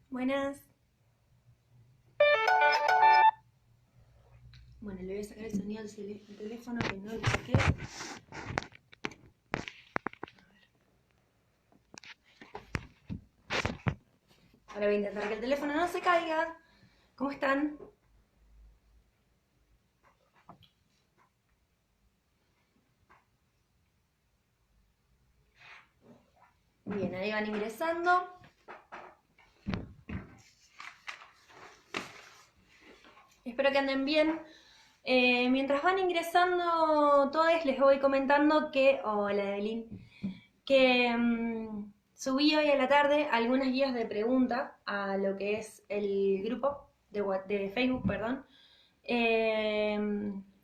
Buenas. Bueno, le voy a sacar el sonido del teléfono que no lo saqué. Ahora voy a intentar que el teléfono no se caiga. ¿Cómo están? Bien, ahí van ingresando. Espero que anden bien. Mientras van ingresando todos, les voy comentando que... Hola, Evelyn. Que subí hoy a la tarde algunas guías de pregunta a lo que es el grupo de Facebook, perdón.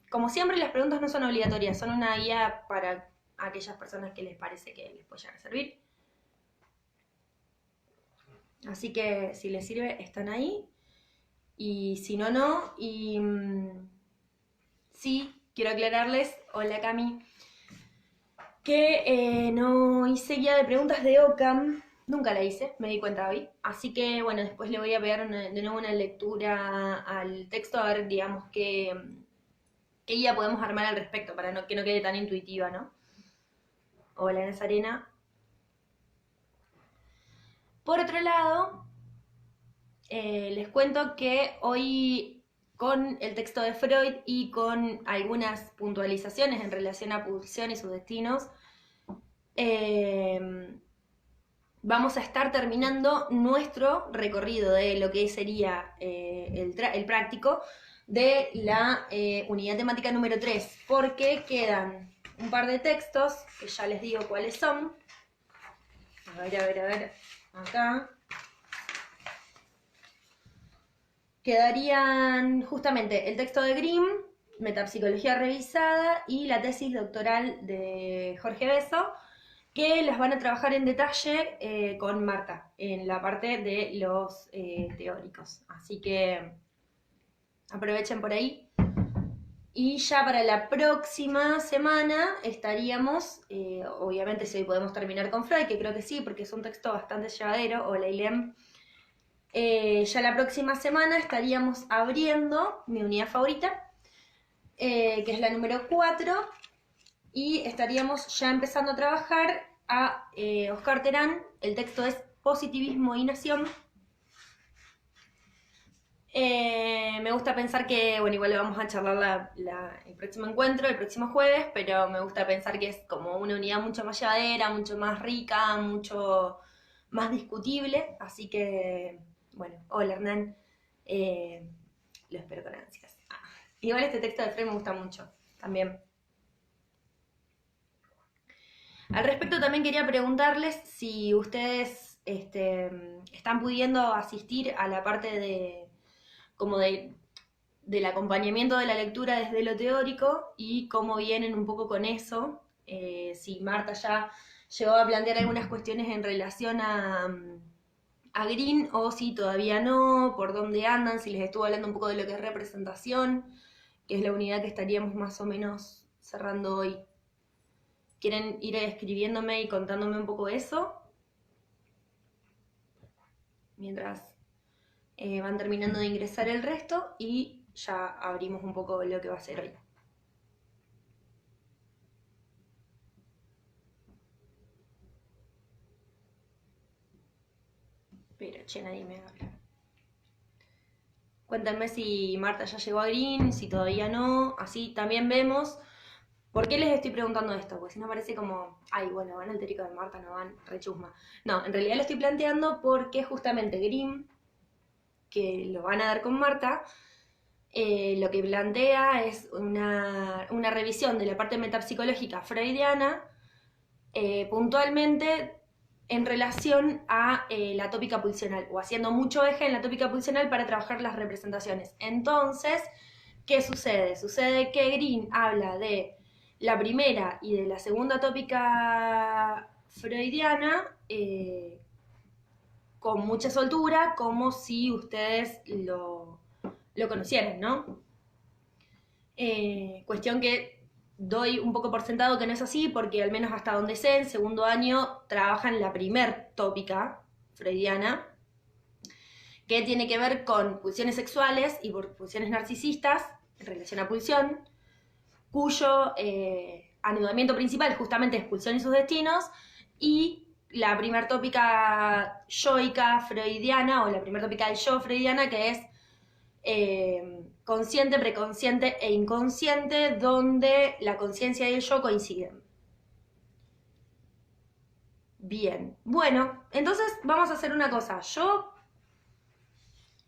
Como siempre, las preguntas no son obligatorias, son una guía para aquellas personas que les parece que les puede llegar a servir. Así que si les sirve, están ahí. Y si no, no. Y sí, quiero aclararles, hola Cami, que no hice guía de preguntas de Ockham. Nunca la hice, me di cuenta hoy. Así que bueno, después le voy a pegar de nuevo una lectura al texto a ver, digamos, qué guía podemos armar al respecto para que no quede tan intuitiva, ¿no? Hola, Nazarena. Por otro lado, les cuento que hoy con el texto de Freud y con algunas puntualizaciones en relación a pulsión y sus destinos, vamos a estar terminando nuestro recorrido de lo que sería el práctico de la unidad temática número 3, porque quedan un par de textos, que ya les digo cuáles son. A ver, acá. Quedarían justamente el texto de Grimm, Metapsicología revisada, y la tesis doctoral de Jorge Besso, que las van a trabajar en detalle con Marta, en la parte de los teóricos. Así que aprovechen por ahí. Y ya para la próxima semana estaríamos, obviamente si hoy podemos terminar con Freud, que creo que sí, porque es un texto bastante llevadero, o Leilem. Ya la próxima semana estaríamos abriendo mi unidad favorita, que es la número 4, y estaríamos ya empezando a trabajar a Oscar Terán. El texto es Positivismo y Nación. Me gusta pensar que, bueno, igual le vamos a charlar el próximo encuentro, el próximo jueves, pero me gusta pensar que es como una unidad mucho más llevadera, mucho más rica, mucho más discutible, así que, bueno, hola Hernán, lo espero con ansias. Igual este texto de Freud me gusta mucho, también. Al respecto también quería preguntarles si ustedes están pudiendo asistir a la parte del acompañamiento de la lectura desde lo teórico y cómo vienen un poco con eso. Si Marta ya llegó a plantear algunas cuestiones en relación a Green o si todavía no, por dónde andan, si les estuvo hablando un poco de lo que es representación, que es la unidad que estaríamos más o menos cerrando hoy. ¿Quieren ir escribiéndome y contándome un poco eso? Mientras van terminando de ingresar el resto y ya abrimos un poco lo que va a ser hoy. Pero che, nadie me habla. Cuéntenme si Marta ya llegó a Green, si todavía no, así también vemos. ¿Por qué les estoy preguntando esto? Porque si no parece como, ay, bueno, van al teórico de Marta, no van, rechusma. No, en realidad lo estoy planteando porque justamente Grimm, que lo van a dar con Marta, lo que plantea es una revisión de la parte metapsicológica freudiana, puntualmente en relación a la tópica pulsional, o haciendo mucho eje en la tópica pulsional para trabajar las representaciones. Entonces, ¿qué sucede? Sucede que Green habla de la primera y de la segunda tópica freudiana con mucha soltura, como si ustedes lo conocieran, ¿no? Cuestión que doy un poco por sentado que no es así, porque al menos hasta donde sé, en segundo año trabajan la primer tópica freudiana, que tiene que ver con pulsiones sexuales y pulsiones narcisistas en relación a pulsión, cuyo anudamiento principal justamente es pulsión y sus destinos, y la primer tópica yoica freudiana, o la primer tópica del yo freudiana, que es consciente, preconsciente e inconsciente, donde la conciencia y el yo coinciden. Bien, bueno, entonces vamos a hacer una cosa. Yo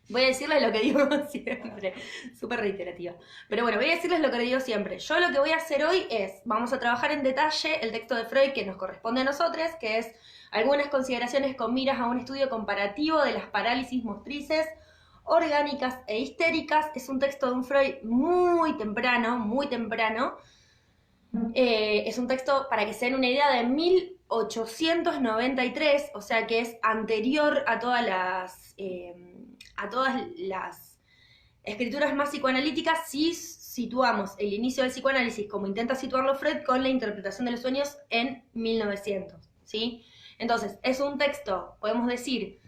voy a decirles lo que digo siempre, súper reiterativa. Pero bueno, voy a decirles lo que digo siempre. Yo lo que voy a hacer hoy es, vamos a trabajar en detalle el texto de Freud que nos corresponde a nosotros, que es algunas consideraciones con miras a un estudio comparativo de las parálisis motrices orgánicas e histéricas. Es un texto de un Freud muy temprano, muy temprano. Es un texto, para que se den una idea, de 1893, o sea que es anterior a todas las escrituras más psicoanalíticas, si situamos el inicio del psicoanálisis como intenta situarlo Freud con la interpretación de los sueños en 1900, ¿sí? Entonces, es un texto, podemos decir,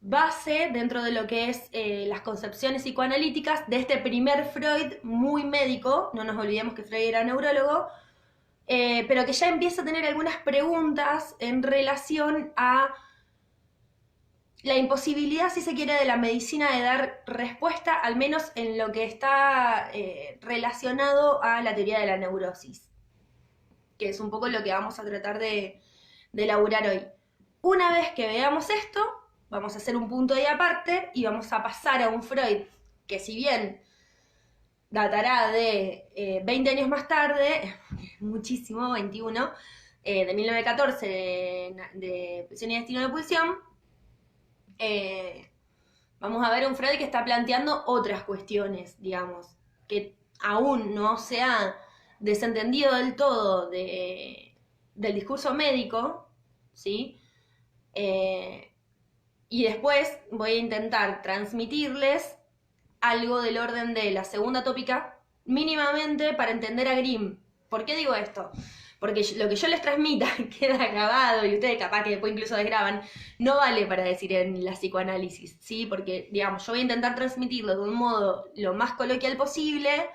base dentro de lo que es las concepciones psicoanalíticas de este primer Freud muy médico. No nos olvidemos que Freud era neurólogo, pero que ya empieza a tener algunas preguntas en relación a la imposibilidad, si se quiere, de la medicina de dar respuesta, al menos en lo que está relacionado a la teoría de la neurosis, que es un poco lo que vamos a tratar de elaborar hoy. Una vez que veamos esto, vamos a hacer un punto de aparte y vamos a pasar a un Freud que, si bien datará de 20 años más tarde, muchísimo, 21, de 1914, de Pulsión y Destino de Pulsión, vamos a ver un Freud que está planteando otras cuestiones, digamos, que aún no se ha desentendido del todo del discurso médico, ¿sí? Y después voy a intentar transmitirles algo del orden de la segunda tópica, mínimamente para entender a Grimm. ¿Por qué digo esto? Porque lo que yo les transmita queda grabado y ustedes capaz que después incluso desgraban, no vale para decir en la psicoanálisis, ¿sí? Porque, digamos, yo voy a intentar transmitirlo de un modo lo más coloquial posible,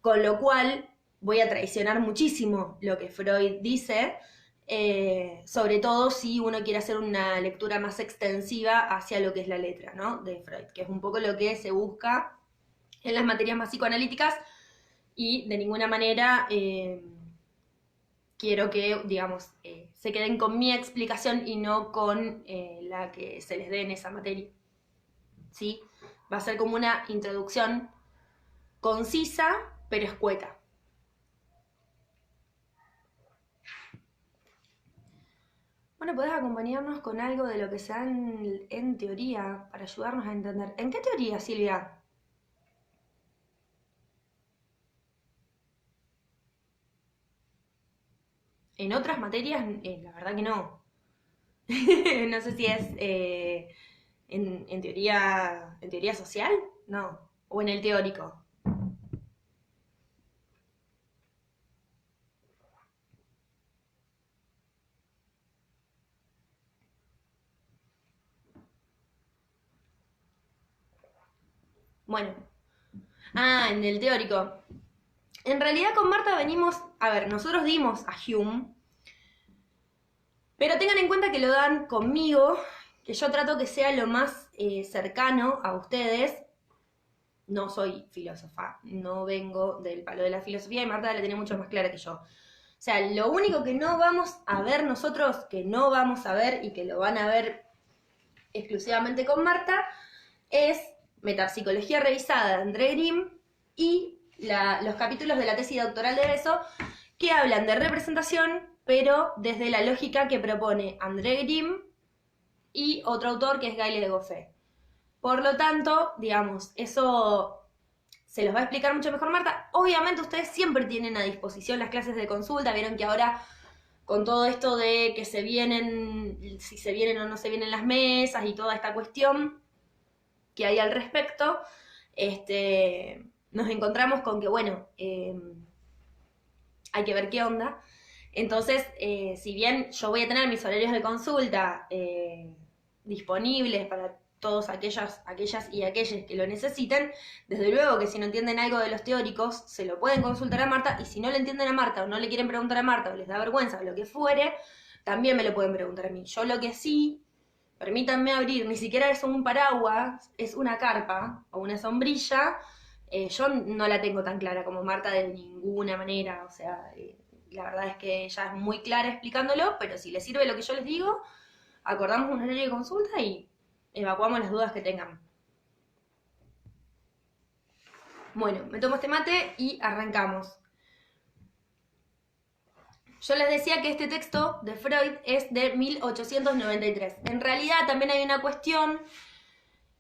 con lo cual voy a traicionar muchísimo lo que Freud dice, sobre todo si uno quiere hacer una lectura más extensiva hacia lo que es la letra, ¿no?, de Freud, que es un poco lo que se busca en las materias más psicoanalíticas, y de ninguna manera quiero que, digamos, se queden con mi explicación y no con la que se les dé en esa materia, ¿sí? Va a ser como una introducción concisa, pero escueta. Bueno, ¿podés acompañarnos con algo de lo que se da en teoría para ayudarnos a entender? ¿En qué teoría, Silvia? En otras materias, la verdad que no. No sé si es en teoría social, no. O en el teórico. Bueno. Ah, en el teórico. En realidad con Marta venimos, a ver, nosotros dimos a Hume, pero tengan en cuenta que lo dan conmigo, que yo trato que sea lo más cercano a ustedes. No soy filósofa, no vengo del palo de la filosofía, y Marta la tiene mucho más clara que yo. O sea, lo único que no vamos a ver nosotros, que no vamos a ver y que lo van a ver exclusivamente con Marta, es Metapsicología revisada de André Grimm y los capítulos de la tesis doctoral de Besso, que hablan de representación, pero desde la lógica que propone André Grimm y otro autor que es Gayle de Goffet. Por lo tanto, digamos, eso se los va a explicar mucho mejor Marta. Obviamente ustedes siempre tienen a disposición las clases de consulta. Vieron que ahora, con todo esto de que se vienen, si se vienen o no se vienen las mesas y toda esta cuestión que hay al respecto, nos encontramos con que, bueno, hay que ver qué onda. Entonces, si bien yo voy a tener mis horarios de consulta disponibles para todos aquellas y aquellos que lo necesiten, desde luego que si no entienden algo de los teóricos, se lo pueden consultar a Marta, y si no le entienden a Marta o no le quieren preguntar a Marta o les da vergüenza o lo que fuere, también me lo pueden preguntar a mí. Yo lo que sí, permítanme abrir, ni siquiera es un paraguas, es una carpa o una sombrilla. Yo no la tengo tan clara como Marta de ninguna manera, o sea, la verdad es que ella es muy clara explicándolo, pero si les sirve lo que yo les digo, acordamos un horario de consulta y evacuamos las dudas que tengan. Bueno, me tomo este mate y arrancamos. Yo les decía que este texto de Freud es de 1893. En realidad también hay una cuestión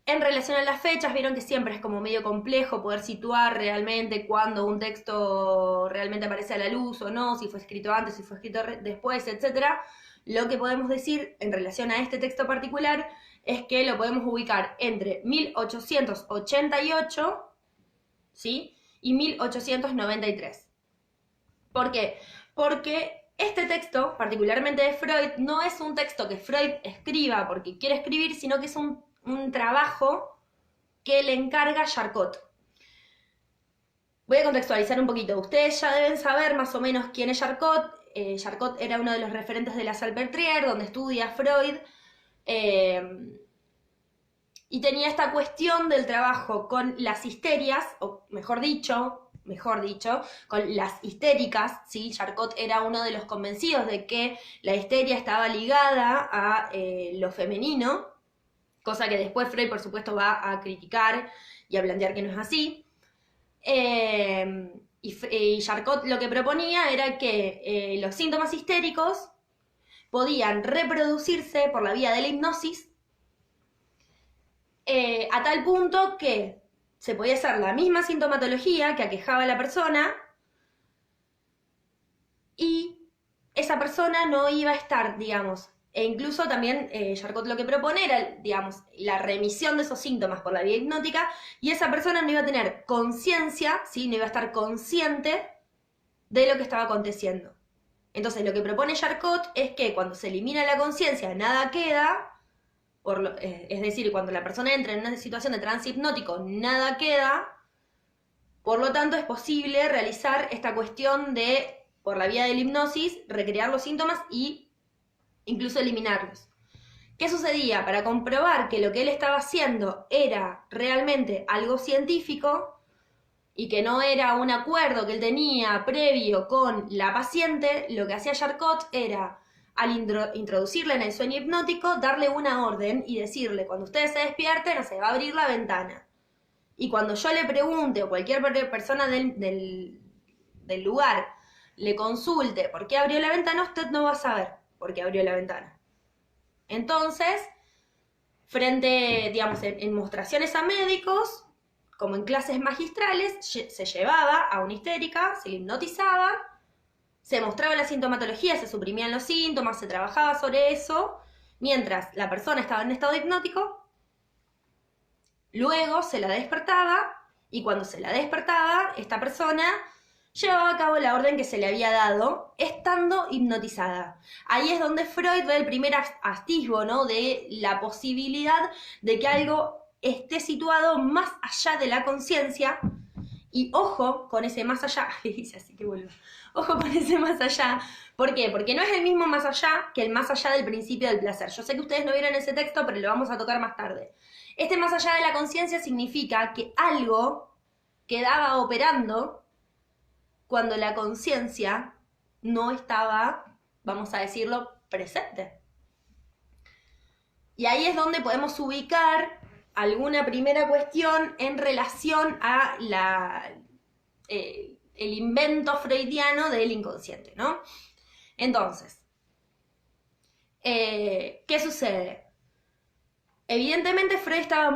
en relación a las fechas. Vieron que siempre es como medio complejo poder situar realmente cuándo un texto realmente aparece a la luz o no, si fue escrito antes, si fue escrito después, etc. Lo que podemos decir en relación a este texto particular es que lo podemos ubicar entre 1888, ¿sí?, y 1893. ¿Por qué? Porque este texto, particularmente de Freud, no es un texto que Freud escriba porque quiere escribir, sino que es un trabajo que le encarga Charcot. Voy a contextualizar un poquito. Ustedes ya deben saber más o menos quién es Charcot. Charcot era uno de los referentes de la Salpêtrière, donde estudia Freud. Y tenía esta cuestión del trabajo con las histerias, o mejor dicho, con las histéricas, ¿sí? Charcot era uno de los convencidos de que la histeria estaba ligada a lo femenino, cosa que después Freud, por supuesto, va a criticar y a plantear que no es así. Y Charcot lo que proponía era que los síntomas histéricos podían reproducirse por la vía de la hipnosis, a tal punto que se podía hacer la misma sintomatología que aquejaba a la persona y esa persona no iba a estar, digamos, e incluso también Charcot lo que propone era, digamos, la remisión de esos síntomas por la vía hipnótica, y esa persona no iba a tener conciencia, ¿sí?, no iba a estar consciente de lo que estaba aconteciendo. Entonces lo que propone Charcot es que cuando se elimina la conciencia nada queda. Es decir, cuando la persona entra en una situación de trance hipnótico, nada queda. Por lo tanto, es posible realizar esta cuestión de, por la vía de la hipnosis, recrear los síntomas e incluso eliminarlos. ¿Qué sucedía? Para comprobar que lo que él estaba haciendo era realmente algo científico y que no era un acuerdo que él tenía previo con la paciente, lo que hacía Charcot era, al introducirla en el sueño hipnótico, darle una orden y decirle: cuando usted se despierte, no se va a abrir la ventana. Y cuando yo le pregunte, o cualquier persona del lugar le consulte por qué abrió la ventana, usted no va a saber por qué abrió la ventana. Entonces, frente, digamos, en mostraciones a médicos, como en clases magistrales, se llevaba a una histérica, se le hipnotizaba, se mostraba la sintomatología, se suprimían los síntomas, se trabajaba sobre eso, mientras la persona estaba en estado hipnótico. Luego se la despertaba, y cuando se la despertaba, esta persona llevaba a cabo la orden que se le había dado, estando hipnotizada. Ahí es donde Freud ve el primer atisbo, ¿no?, de la posibilidad de que algo esté situado más allá de la conciencia. Y ojo con ese más allá, dice así que vuelvo. Ojo con ese más allá. ¿Por qué? Porque no es el mismo más allá que el más allá del principio del placer. Yo sé que ustedes no vieron ese texto, pero lo vamos a tocar más tarde. Este más allá de la conciencia significa que algo quedaba operando cuando la conciencia no estaba, vamos a decirlo, presente. Y ahí es donde podemos ubicar alguna primera cuestión en relación a el invento freudiano del inconsciente, ¿no? Entonces, ¿qué sucede? Evidentemente Freud estaba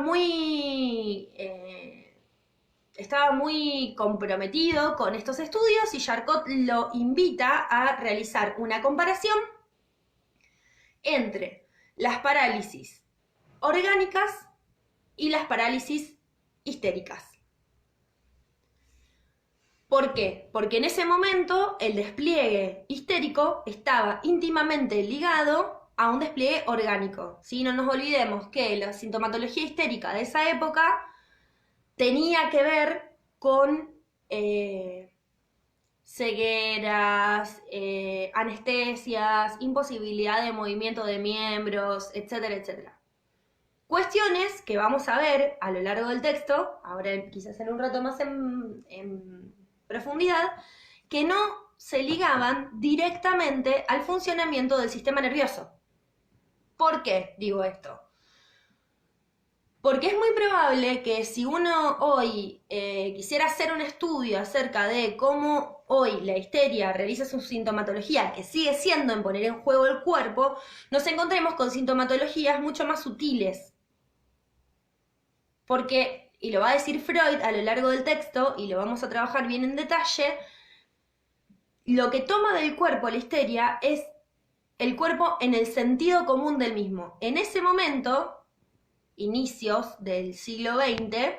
muy comprometido con estos estudios, y Charcot lo invita a realizar una comparación entre las parálisis orgánicas y las parálisis histéricas. ¿Por qué? Porque en ese momento el despliegue histérico estaba íntimamente ligado a un despliegue orgánico. ¿Sí? No nos olvidemos que la sintomatología histérica de esa época tenía que ver con cegueras, anestesias, imposibilidad de movimiento de miembros, etcétera, etcétera. Cuestiones que vamos a ver a lo largo del texto, ahora quizás en un rato más en profundidad, que no se ligaban directamente al funcionamiento del sistema nervioso. ¿Por qué digo esto? Porque es muy probable que si uno hoy quisiera hacer un estudio acerca de cómo hoy la histeria realiza su sintomatología, que sigue siendo en poner en juego el cuerpo, nos encontremos con sintomatologías mucho más sutiles. Porque, y lo va a decir Freud a lo largo del texto, y lo vamos a trabajar bien en detalle, lo que toma del cuerpo la histeria es el cuerpo en el sentido común del mismo. En ese momento, inicios del siglo XX,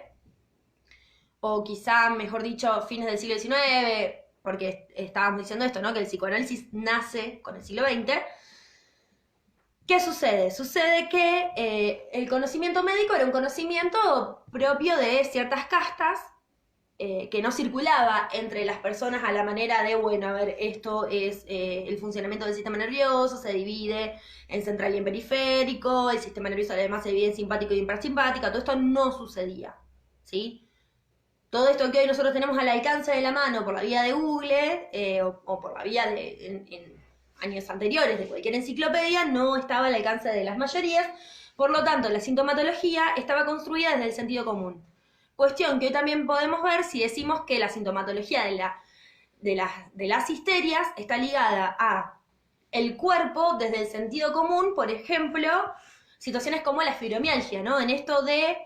o quizá, mejor dicho, fines del siglo XIX, porque estábamos diciendo esto, ¿no? Que el psicoanálisis nace con el siglo XX. ¿Qué sucede? Sucede que el conocimiento médico era un conocimiento propio de ciertas castas que no circulaba entre las personas a la manera de, bueno, a ver, esto es el funcionamiento del sistema nervioso, se divide en central y en periférico, el sistema nervioso además se divide en simpático y en parasimpático, todo esto no sucedía, ¿sí? Todo esto que hoy nosotros tenemos al alcance de la mano por la vía de Google o por la vía de en años anteriores de cualquier enciclopedia no estaba al alcance de las mayorías, por lo tanto la sintomatología estaba construida desde el sentido común. Cuestión que hoy también podemos ver si decimos que la sintomatología de las histerias está ligada a el cuerpo desde el sentido común, por ejemplo, situaciones como la fibromialgia, ¿no? En esto de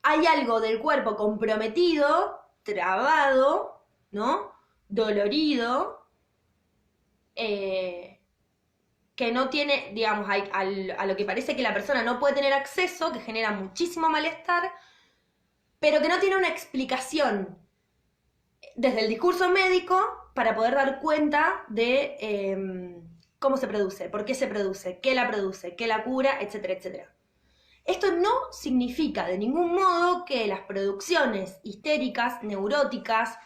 hay algo del cuerpo comprometido, trabado, ¿no? Dolorido, que no tiene, digamos, a lo que parece que la persona no puede tener acceso, que genera muchísimo malestar, pero que no tiene una explicación desde el discurso médico para poder dar cuenta de cómo se produce, por qué se produce, qué la cura, etcétera, etcétera. Esto no significa de ningún modo que las producciones histéricas, neuróticas,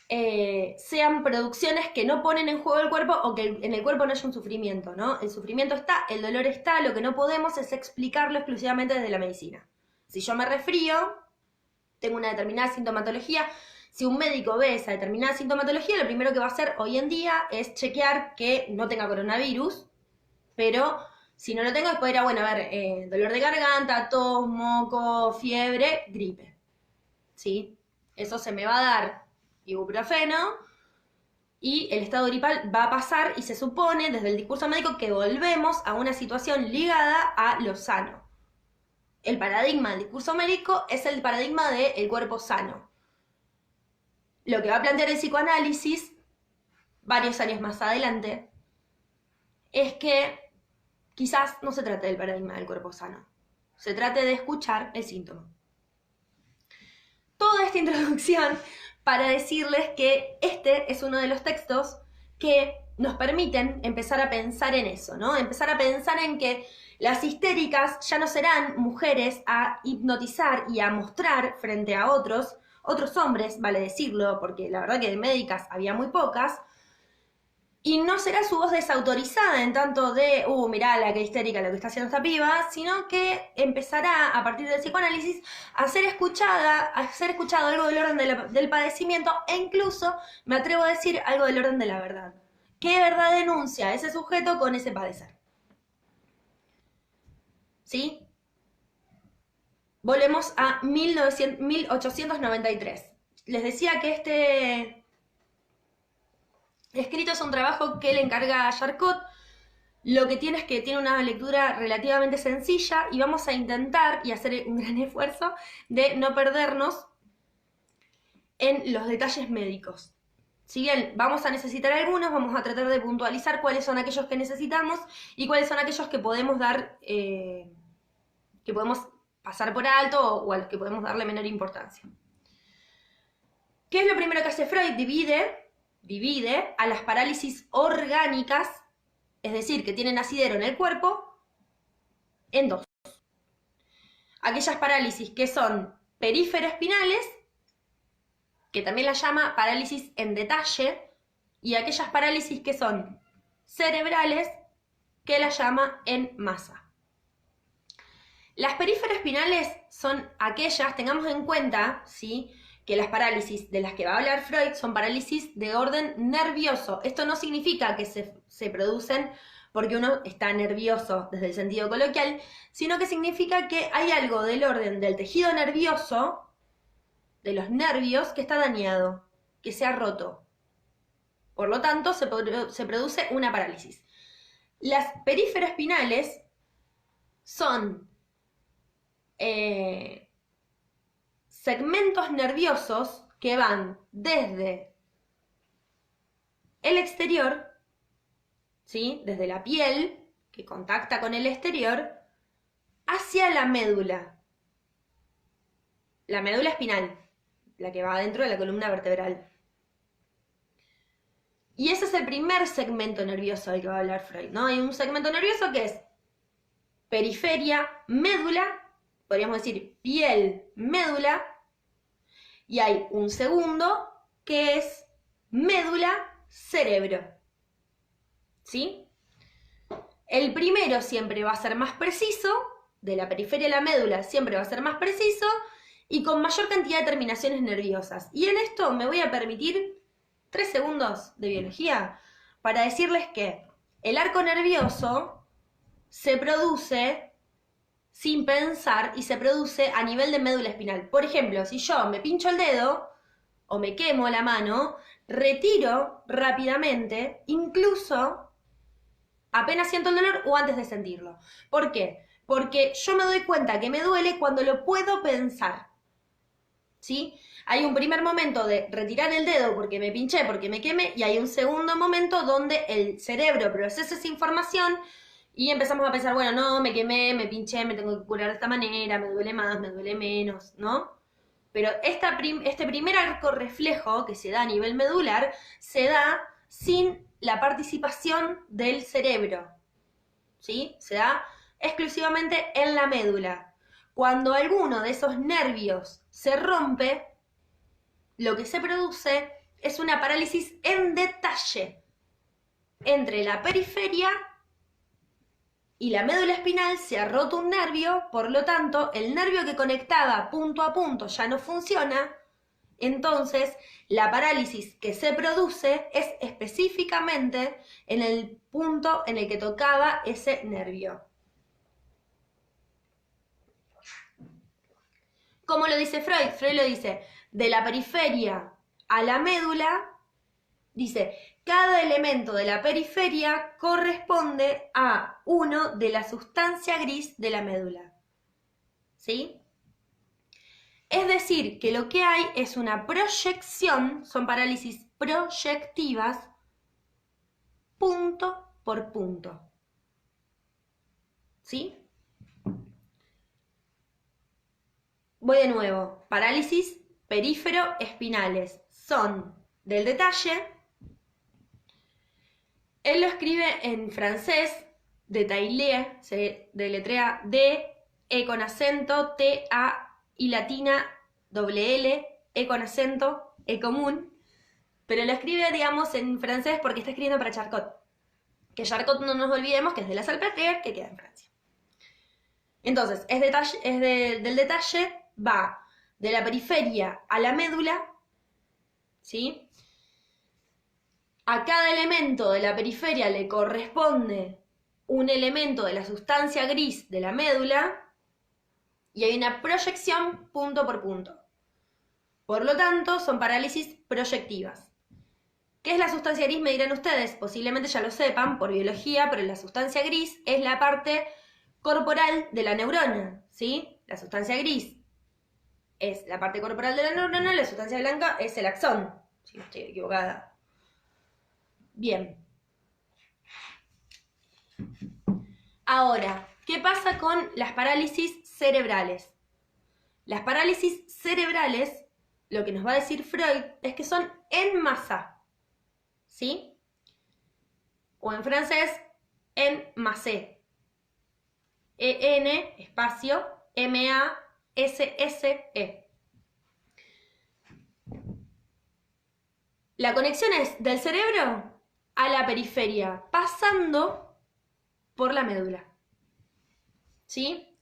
sean producciones que no ponen en juego el cuerpo o que en el cuerpo no haya un sufrimiento, ¿no? El sufrimiento está, el dolor está, lo que no podemos es explicarlo exclusivamente desde la medicina. Si yo me resfrío, tengo una determinada sintomatología, si un médico ve esa determinada sintomatología, lo primero que va a hacer hoy en día es chequear que no tenga coronavirus, pero si no lo tengo, después era, bueno, a ver, dolor de garganta, tos, moco, fiebre, gripe. ¿Sí? Eso se me va a dar ibuprofeno y el estado gripal va a pasar y se supone desde el discurso médico que volvemos a una situación ligada a lo sano. El paradigma del discurso médico es el paradigma del cuerpo sano. Lo que va a plantear el psicoanálisis, varios años más adelante, es que quizás no se trate del paradigma del cuerpo sano, se trate de escuchar el síntoma. Toda esta introducción para decirles que este es uno de los textos que nos permiten empezar a pensar en eso, ¿no? Empezar a pensar en que las histéricas ya no serán mujeres a hipnotizar y a mostrar frente a otros hombres, vale decirlo, porque la verdad que de médicas había muy pocas, y no será su voz desautorizada en tanto de, mirá la que histérica lo que está haciendo esta piba, sino que empezará a partir del psicoanálisis a ser escuchado algo del orden del padecimiento e incluso, me atrevo a decir, algo del orden de la verdad. ¿Qué verdad denuncia ese sujeto con ese padecer? ¿Sí? Volvemos a 1893. Les decía que este escrito es un trabajo que le encarga a Charcot. Lo que tiene es que tiene una lectura relativamente sencilla y vamos a intentar y hacer un gran esfuerzo de no perdernos en los detalles médicos. Si bien vamos a necesitar algunos, vamos a tratar de puntualizar cuáles son aquellos que necesitamos y cuáles son aquellos que podemos dar, que podemos pasar por alto o a los que podemos darle menor importancia. ¿Qué es lo primero que hace Freud? Divide a las parálisis orgánicas, es decir, que tienen asidero en el cuerpo, en dos. Aquellas parálisis que son perífero-espinales, que también las llama parálisis en detalle, y aquellas parálisis que son cerebrales, que las llama en masa. Las perífero-espinales son aquellas, tengamos en cuenta, ¿sí?, que las parálisis de las que va a hablar Freud son parálisis de orden nervioso. Esto no significa que se producen porque uno está nervioso desde el sentido coloquial, sino que significa que hay algo del orden del tejido nervioso, de los nervios, que está dañado, que se ha roto. Por lo tanto, se produce una parálisis. Las perífero-espinales son segmentos nerviosos que van desde el exterior, ¿sí?, desde la piel, que contacta con el exterior, hacia la médula espinal, la que va dentro de la columna vertebral. Y ese es el primer segmento nervioso del que va a hablar Freud, ¿no? Hay un segmento nervioso que es periferia, médula, podríamos decir piel, médula, y hay un segundo que es médula, cerebro, ¿sí? El primero siempre va a ser más preciso, de la periferia a la médula siempre va a ser más preciso y con mayor cantidad de terminaciones nerviosas. Y en esto me voy a permitir 3 segundos de biología para decirles que el arco nervioso se produce sin pensar y se produce a nivel de médula espinal. Por ejemplo, si yo me pincho el dedo o me quemo la mano, retiro rápidamente, incluso apenas siento el dolor o antes de sentirlo. ¿Por qué? Porque yo me doy cuenta que me duele cuando lo puedo pensar, ¿sí? Hay un primer momento de retirar el dedo porque me pinché, porque me quemé, y hay un segundo momento donde el cerebro procesa esa información y empezamos a pensar, bueno, no, me quemé, me pinché, me tengo que curar de esta manera, me duele más, me duele menos, ¿no? Pero este primer arco reflejo que se da a nivel medular se da sin la participación del cerebro, ¿sí? Se da exclusivamente en la médula. Cuando alguno de esos nervios se rompe, lo que se produce es una parálisis en detalle entre la periferia y la médula espinal. Se ha roto un nervio, por lo tanto, el nervio que conectaba punto a punto ya no funciona. Entonces, la parálisis que se produce es específicamente en el punto en el que tocaba ese nervio. ¿Cómo lo dice Freud? Freud lo dice, de la periferia a la médula, dice, cada elemento de la periferia corresponde a uno de la sustancia gris de la médula, ¿sí? Es decir, que lo que hay es una proyección, son parálisis proyectivas, punto por punto, ¿sí? Voy de nuevo, parálisis perífero-espinales, son del detalle. Él lo escribe en francés, de Taillet, se deletrea D, E con acento, T, A, I latina, doble L, E con acento, E común, pero lo escribe, digamos, en francés porque está escribiendo para Charcot. Que Charcot, no nos olvidemos, que es de la Salpêtrière, que queda en Francia. Entonces, del detalle, va de la periferia a la médula, ¿sí? A cada elemento de la periferia le corresponde un elemento de la sustancia gris de la médula y hay una proyección punto por punto. Por lo tanto, son parálisis proyectivas. ¿Qué es la sustancia gris? Me dirán ustedes, posiblemente ya lo sepan por biología, pero la sustancia gris es la parte corporal de la neurona, ¿sí? La sustancia gris es la parte corporal de la neurona, la sustancia blanca es el axón, si no estoy equivocada. Bien. Ahora, ¿qué pasa con las parálisis cerebrales? Las parálisis cerebrales lo que nos va a decir Freud es que son en masa, ¿sí? O en francés, en masse. E-N, espacio, M-A-S-S-E. La conexión es del cerebro a la periferia, pasando por la médula, ¿sí?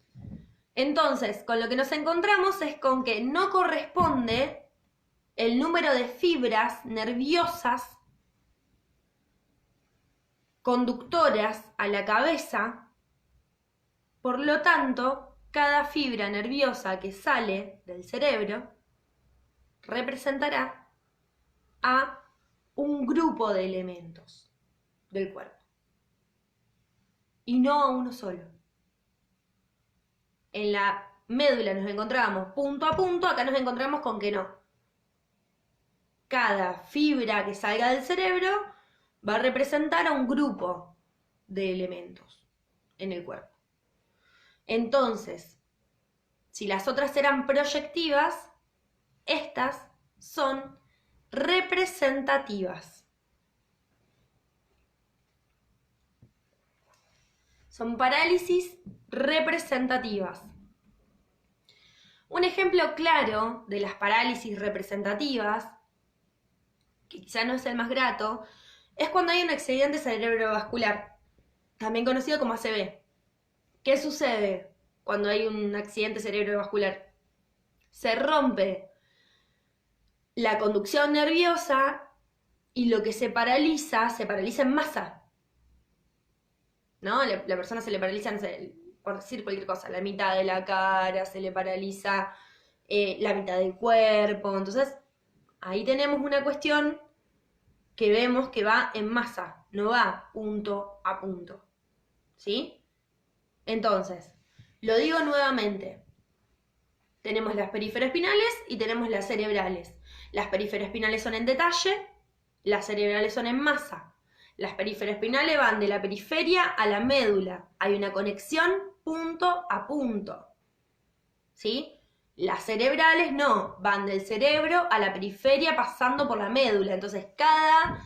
Entonces, con lo que nos encontramos es con que no corresponde el número de fibras nerviosas conductoras a la cabeza, por lo tanto, cada fibra nerviosa que sale del cerebro representará a un grupo de elementos del cuerpo y no a uno solo. En la médula nos encontramos punto a punto, acá nos encontramos con que no. Cada fibra que salga del cerebro va a representar a un grupo de elementos en el cuerpo. Entonces, si las otras eran proyectivas, estas son representativas. Son parálisis representativas. Un ejemplo claro de las parálisis representativas, que quizá no es el más grato, es cuando hay un accidente cerebrovascular, también conocido como ACV. ¿Qué sucede cuando hay un accidente cerebrovascular? Se rompe la conducción nerviosa y lo que se paraliza en masa. ¿No? La persona se le paraliza, no sé, por decir cualquier cosa, la mitad de la cara, se le paraliza la mitad del cuerpo. Entonces, ahí tenemos una cuestión que vemos que va en masa, no va punto a punto. ¿Sí? Entonces, lo digo nuevamente. Tenemos las periferoespinales y tenemos las cerebrales. Las periferoespinales son en detalle, las cerebrales son en masa. Las periferoespinales van de la periferia a la médula. Hay una conexión punto a punto. ¿Sí? Las cerebrales no, van del cerebro a la periferia pasando por la médula. Entonces, cada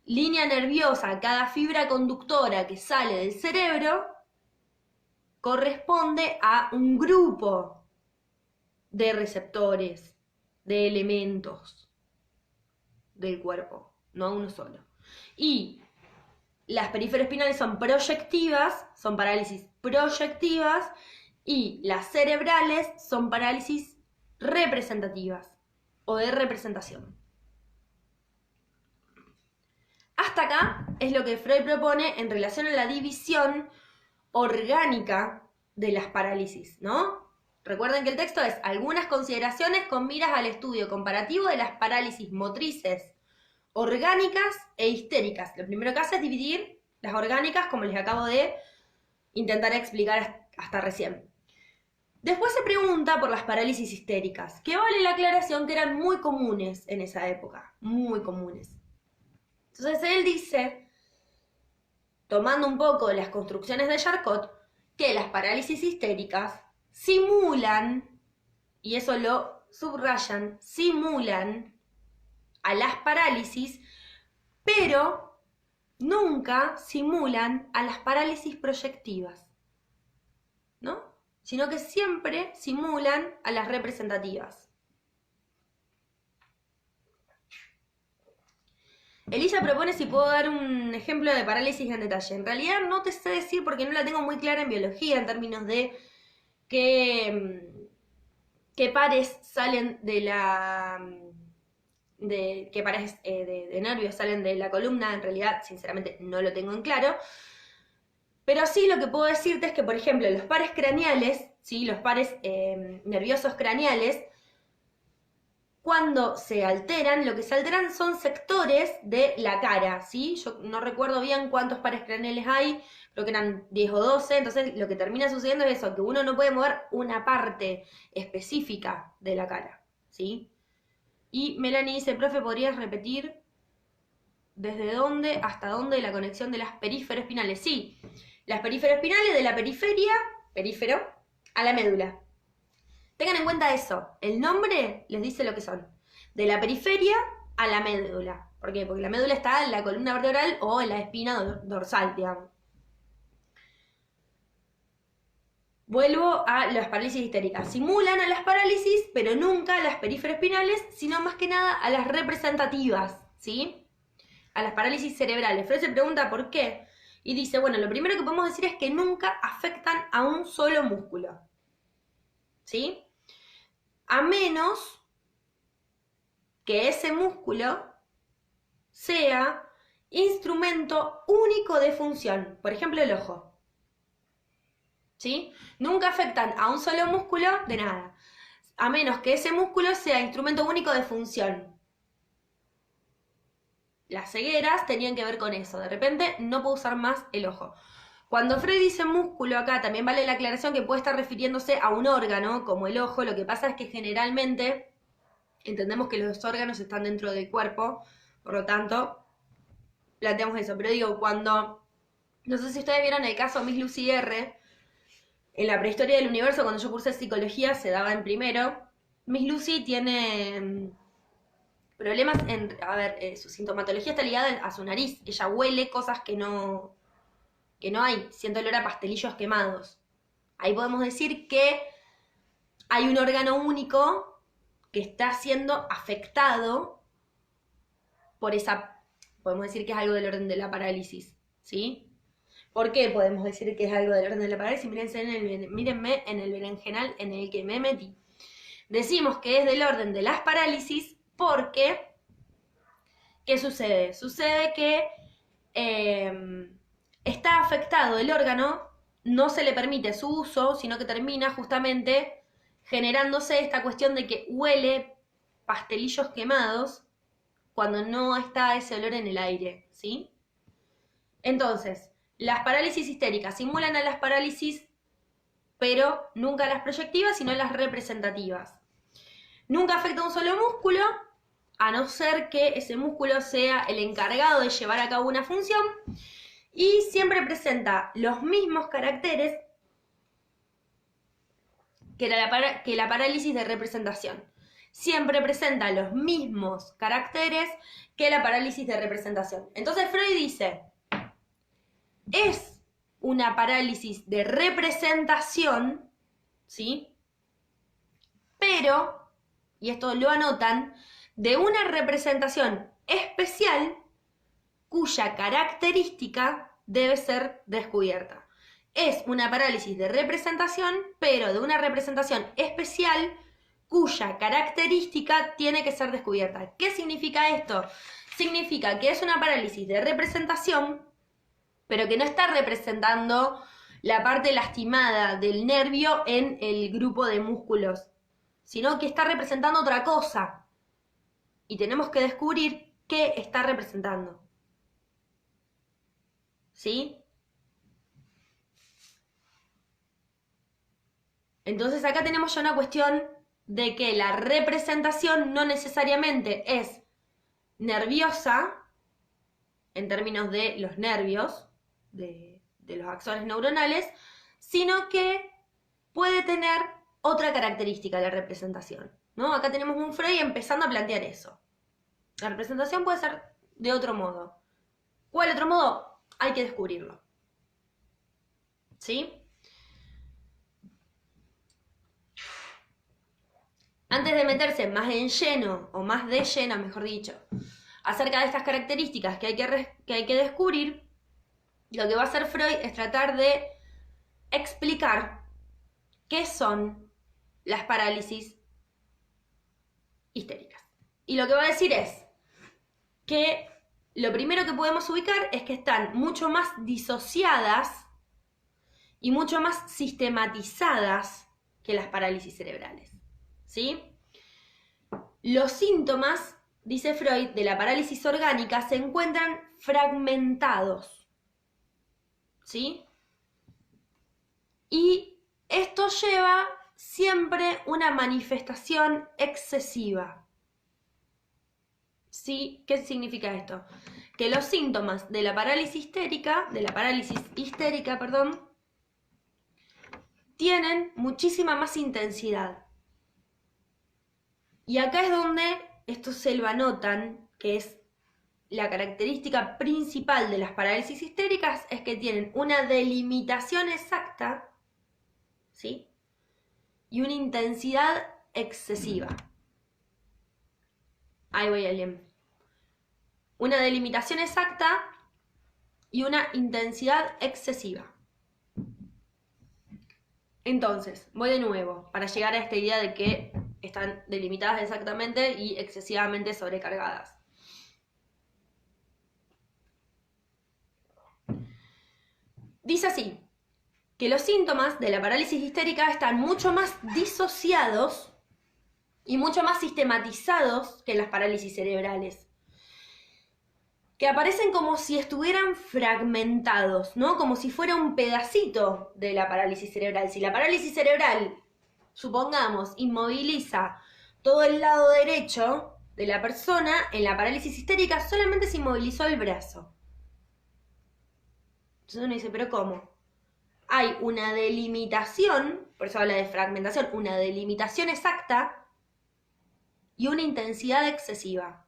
línea nerviosa, cada fibra conductora que sale del cerebro corresponde a un grupo de receptores, de elementos del cuerpo, no a uno solo. Y las periferoespinales son proyectivas, son parálisis proyectivas, y las cerebrales son parálisis representativas o de representación. Hasta acá es lo que Freud propone en relación a la división orgánica de las parálisis, ¿no? Recuerden que el texto es algunas consideraciones con miras al estudio comparativo de las parálisis motrices, orgánicas e histéricas. Lo primero que hace es dividir las orgánicas, como les acabo de intentar explicar hasta recién. Después se pregunta por las parálisis histéricas, que vale la aclaración que eran muy comunes en esa época, muy comunes. Entonces él dice, tomando un poco las construcciones de Charcot, que las parálisis histéricas simulan, y eso lo subrayan, simulan a las parálisis, pero nunca simulan a las parálisis proyectivas, ¿no? Sino que siempre simulan a las representativas. Elisa propone si puedo dar un ejemplo de parálisis en detalle. En realidad no te sé decir porque no la tengo muy clara en biología en términos de qué pares salen de la... qué pares de nervios salen de la columna. En realidad, sinceramente, no lo tengo en claro. Pero sí lo que puedo decirte es que, por ejemplo, los pares craneales, ¿sí? Los pares nerviosos craneales, cuando se alteran, lo que se alteran son sectores de la cara, ¿sí? Yo no recuerdo bien cuántos pares craneales hay, creo que eran 10 o 12, entonces lo que termina sucediendo es eso, que uno no puede mover una parte específica de la cara, ¿sí? Y Melanie dice, profe, ¿podrías repetir desde dónde hasta dónde la conexión de las periferoespinales? Sí, las periferoespinales de la periferia, perífero, a la médula. Tengan en cuenta eso. El nombre les dice lo que son. De la periferia a la médula. ¿Por qué? Porque la médula está en la columna vertebral o en la espina dorsal, digamos. Vuelvo a las parálisis histéricas. Simulan a las parálisis, pero nunca a las periferoespinales, sino más que nada a las representativas, ¿sí? A las parálisis cerebrales. Freud se pregunta por qué. Y dice, bueno, lo primero que podemos decir es que nunca afectan a un solo músculo, ¿sí? A menos que ese músculo sea instrumento único de función. Por ejemplo, el ojo. ¿Sí? Nunca afectan a un solo músculo de nada, a menos que ese músculo sea instrumento único de función. Las cegueras tenían que ver con eso. De repente no puedo usar más el ojo. Cuando Freud dice músculo acá, también vale la aclaración que puede estar refiriéndose a un órgano, como el ojo. Lo que pasa es que generalmente entendemos que los órganos están dentro del cuerpo, por lo tanto, planteamos eso. Pero digo, cuando, no sé si ustedes vieron el caso Miss Lucy R., en la prehistoria del universo, cuando yo cursé psicología, se daba en primero. Miss Lucy tiene problemas en... A ver, su sintomatología está ligada a su nariz. Ella huele cosas que no hay. Siente olor a pastelillos quemados. Ahí podemos decir que hay un órgano único que está siendo afectado por esa... Podemos decir que es algo del orden de la parálisis, ¿sí? ¿Por qué podemos decir que es algo del orden de la parálisis? Mírenme en el berenjenal en el que me metí. Decimos que es del orden de las parálisis porque, ¿qué sucede? Sucede que está afectado el órgano, no se le permite su uso, sino que termina justamente generándose esta cuestión de que huele pastelillos quemados cuando no está ese olor en el aire, ¿sí? Entonces, las parálisis histéricas simulan a las parálisis, pero nunca a las proyectivas, sino a las representativas. Nunca afecta a un solo músculo, a no ser que ese músculo sea el encargado de llevar a cabo una función, y siempre presenta los mismos caracteres que la parálisis de representación. Siempre presenta los mismos caracteres que la parálisis de representación. Entonces Freud dice, es una parálisis de representación, ¿sí? Pero, y esto lo anotan, de una representación especial cuya característica debe ser descubierta. Es una parálisis de representación, pero de una representación especial cuya característica tiene que ser descubierta. ¿Qué significa esto? Significa que es una parálisis de representación, pero que no está representando la parte lastimada del nervio en el grupo de músculos, sino que está representando otra cosa. Y tenemos que descubrir qué está representando. ¿Sí? Entonces acá tenemos ya una cuestión de que la representación no necesariamente es nerviosa, en términos de los nervios, de los axones neuronales, sino que puede tener otra característica la representación, ¿no? Acá tenemos un Freud empezando a plantear eso. La representación puede ser de otro modo. ¿Cuál otro modo? Hay que descubrirlo. ¿Sí? Antes de meterse más en lleno, o más de lleno, mejor dicho, acerca de estas características que hay que descubrir, lo que va a hacer Freud es tratar de explicar qué son las parálisis histéricas. Y lo que va a decir es que lo primero que podemos ubicar es que están mucho más disociadas y mucho más sistematizadas que las parálisis cerebrales, ¿sí? Los síntomas, dice Freud, de la parálisis orgánica se encuentran fragmentados, ¿sí? Y esto lleva siempre una manifestación excesiva. ¿Sí? ¿Qué significa esto? Que los síntomas de la parálisis histérica, tienen muchísima más intensidad. Y acá es donde esto se lo anotan, que es la característica principal de las parálisis histéricas, es que tienen una delimitación exacta, ¿sí? Y una intensidad excesiva. Ahí voy a leer. Una delimitación exacta y una intensidad excesiva. Entonces, voy de nuevo, para llegar a esta idea de que están delimitadas exactamente y excesivamente sobrecargadas. Dice así, que los síntomas de la parálisis histérica están mucho más disociados y mucho más sistematizados que las parálisis cerebrales, que aparecen como si estuvieran fragmentados, ¿no? Como si fuera un pedacito de la parálisis cerebral. Si la parálisis cerebral, supongamos, inmoviliza todo el lado derecho de la persona, en la parálisis histérica solamente se inmovilizó el brazo. Entonces uno dice, ¿pero cómo? Hay una delimitación, por eso habla de fragmentación, una delimitación exacta y una intensidad excesiva.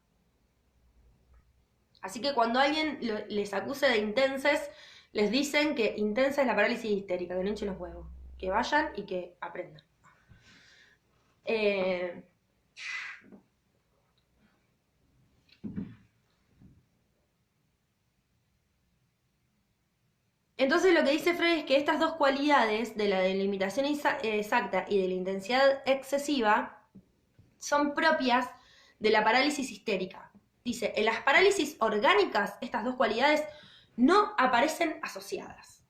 Así que cuando alguien les acuse de intenses, les dicen que intensa es la parálisis histérica, que no hinchen los huevos, que vayan y que aprendan. Entonces lo que dice Freud es que estas dos cualidades de la delimitación exacta y de la intensidad excesiva son propias de la parálisis histérica. Dice, en las parálisis orgánicas estas dos cualidades no aparecen asociadas.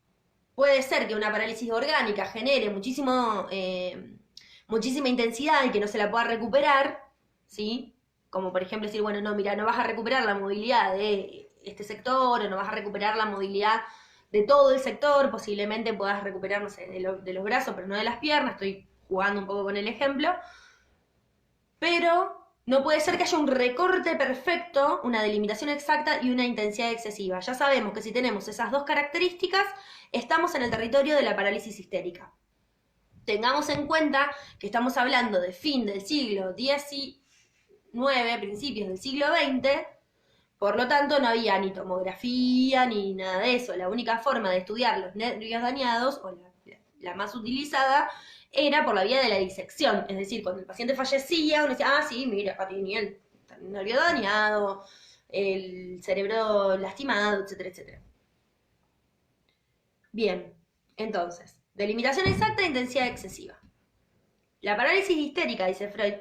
Puede ser que una parálisis orgánica genere muchísima intensidad y que no se la pueda recuperar, ¿sí? Como por ejemplo decir, bueno, no, mira, no vas a recuperar la movilidad de este sector o no vas a recuperar la movilidad de todo el sector, posiblemente puedas recuperar, no sé, de los brazos, pero no de las piernas, estoy jugando un poco con el ejemplo, pero no puede ser que haya un recorte perfecto, una delimitación exacta y una intensidad excesiva. Ya sabemos que si tenemos esas dos características, estamos en el territorio de la parálisis histérica. Tengamos en cuenta que estamos hablando de fin del siglo XIX, principios del siglo XX, por lo tanto no había ni tomografía ni nada de eso. La única forma de estudiar los nervios dañados, o la más utilizada, era por la vía de la disección. Es decir, cuando el paciente fallecía, uno decía, ah, sí, mira, acá tenía el nervio dañado, el cerebro lastimado, etcétera, etcétera. Bien, entonces, delimitación exacta e intensidad excesiva. La parálisis histérica, dice Freud,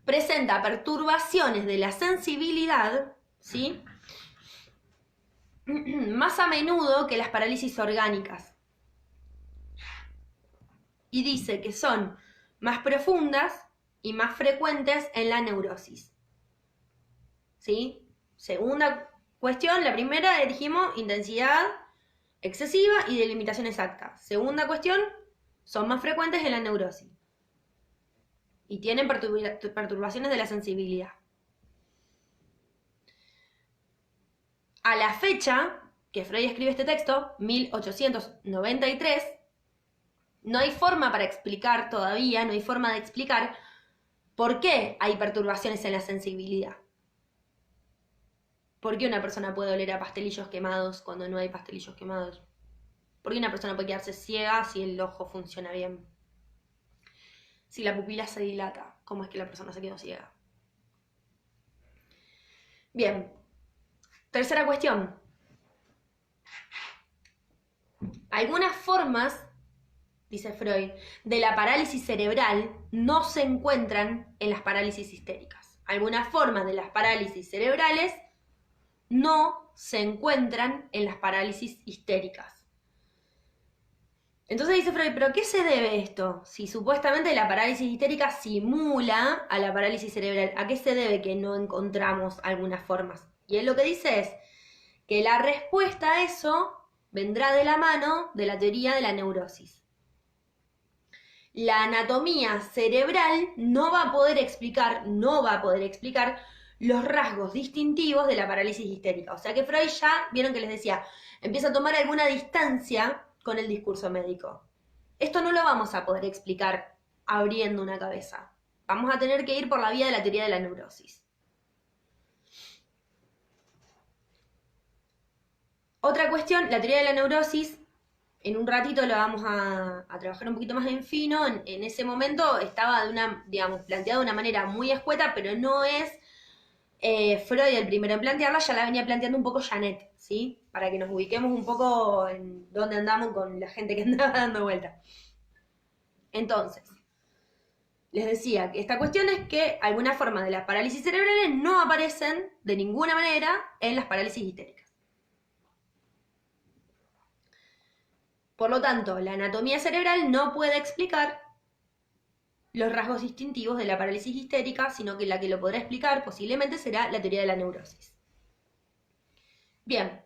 presenta perturbaciones de la sensibilidad, ¿sí? Más a menudo que las parálisis orgánicas. Y dice que son más profundas y más frecuentes en la neurosis. ¿Sí? Segunda cuestión, la primera dijimos intensidad excesiva y delimitación exacta. Segunda cuestión, son más frecuentes en la neurosis. Y tienen perturbaciones de la sensibilidad. A la fecha que Freud escribe este texto, 1893, no hay forma para explicar todavía, no hay forma de explicar por qué hay perturbaciones en la sensibilidad. ¿Por qué una persona puede oler a pastelillos quemados cuando no hay pastelillos quemados? ¿Por qué una persona puede quedarse ciega si el ojo funciona bien? Si la pupila se dilata, ¿cómo es que la persona se quedó ciega? Bien, tercera cuestión. Algunas formas, dice Freud, de la parálisis cerebral no se encuentran en las parálisis histéricas. Algunas formas de las parálisis cerebrales no se encuentran en las parálisis histéricas. Entonces dice Freud, ¿pero a qué se debe esto? Si supuestamente la parálisis histérica simula a la parálisis cerebral, ¿a qué se debe que no encontramos algunas formas? Y él lo que dice es que la respuesta a eso vendrá de la mano de la teoría de la neurosis. La anatomía cerebral no va a poder explicar los rasgos distintivos de la parálisis histérica. O sea que Freud ya, vieron que les decía, empieza a tomar alguna distancia con el discurso médico. Esto no lo vamos a poder explicar abriendo una cabeza. Vamos a tener que ir por la vía de la teoría de la neurosis. Otra cuestión, la teoría de la neurosis, en un ratito lo vamos a trabajar un poquito más en fino. En ese momento estaba planteada de una manera muy escueta, pero no es Freud el primero en plantearla, ya la venía planteando un poco Janet, ¿sí? Para que nos ubiquemos un poco en dónde andamos con la gente que andaba dando vuelta. Entonces, les decía que esta cuestión es que algunas formas de las parálisis cerebrales no aparecen de ninguna manera en las parálisis histéricas. Por lo tanto, la anatomía cerebral no puede explicar los rasgos distintivos de la parálisis histérica, sino que la que lo podrá explicar posiblemente será la teoría de la neurosis. Bien,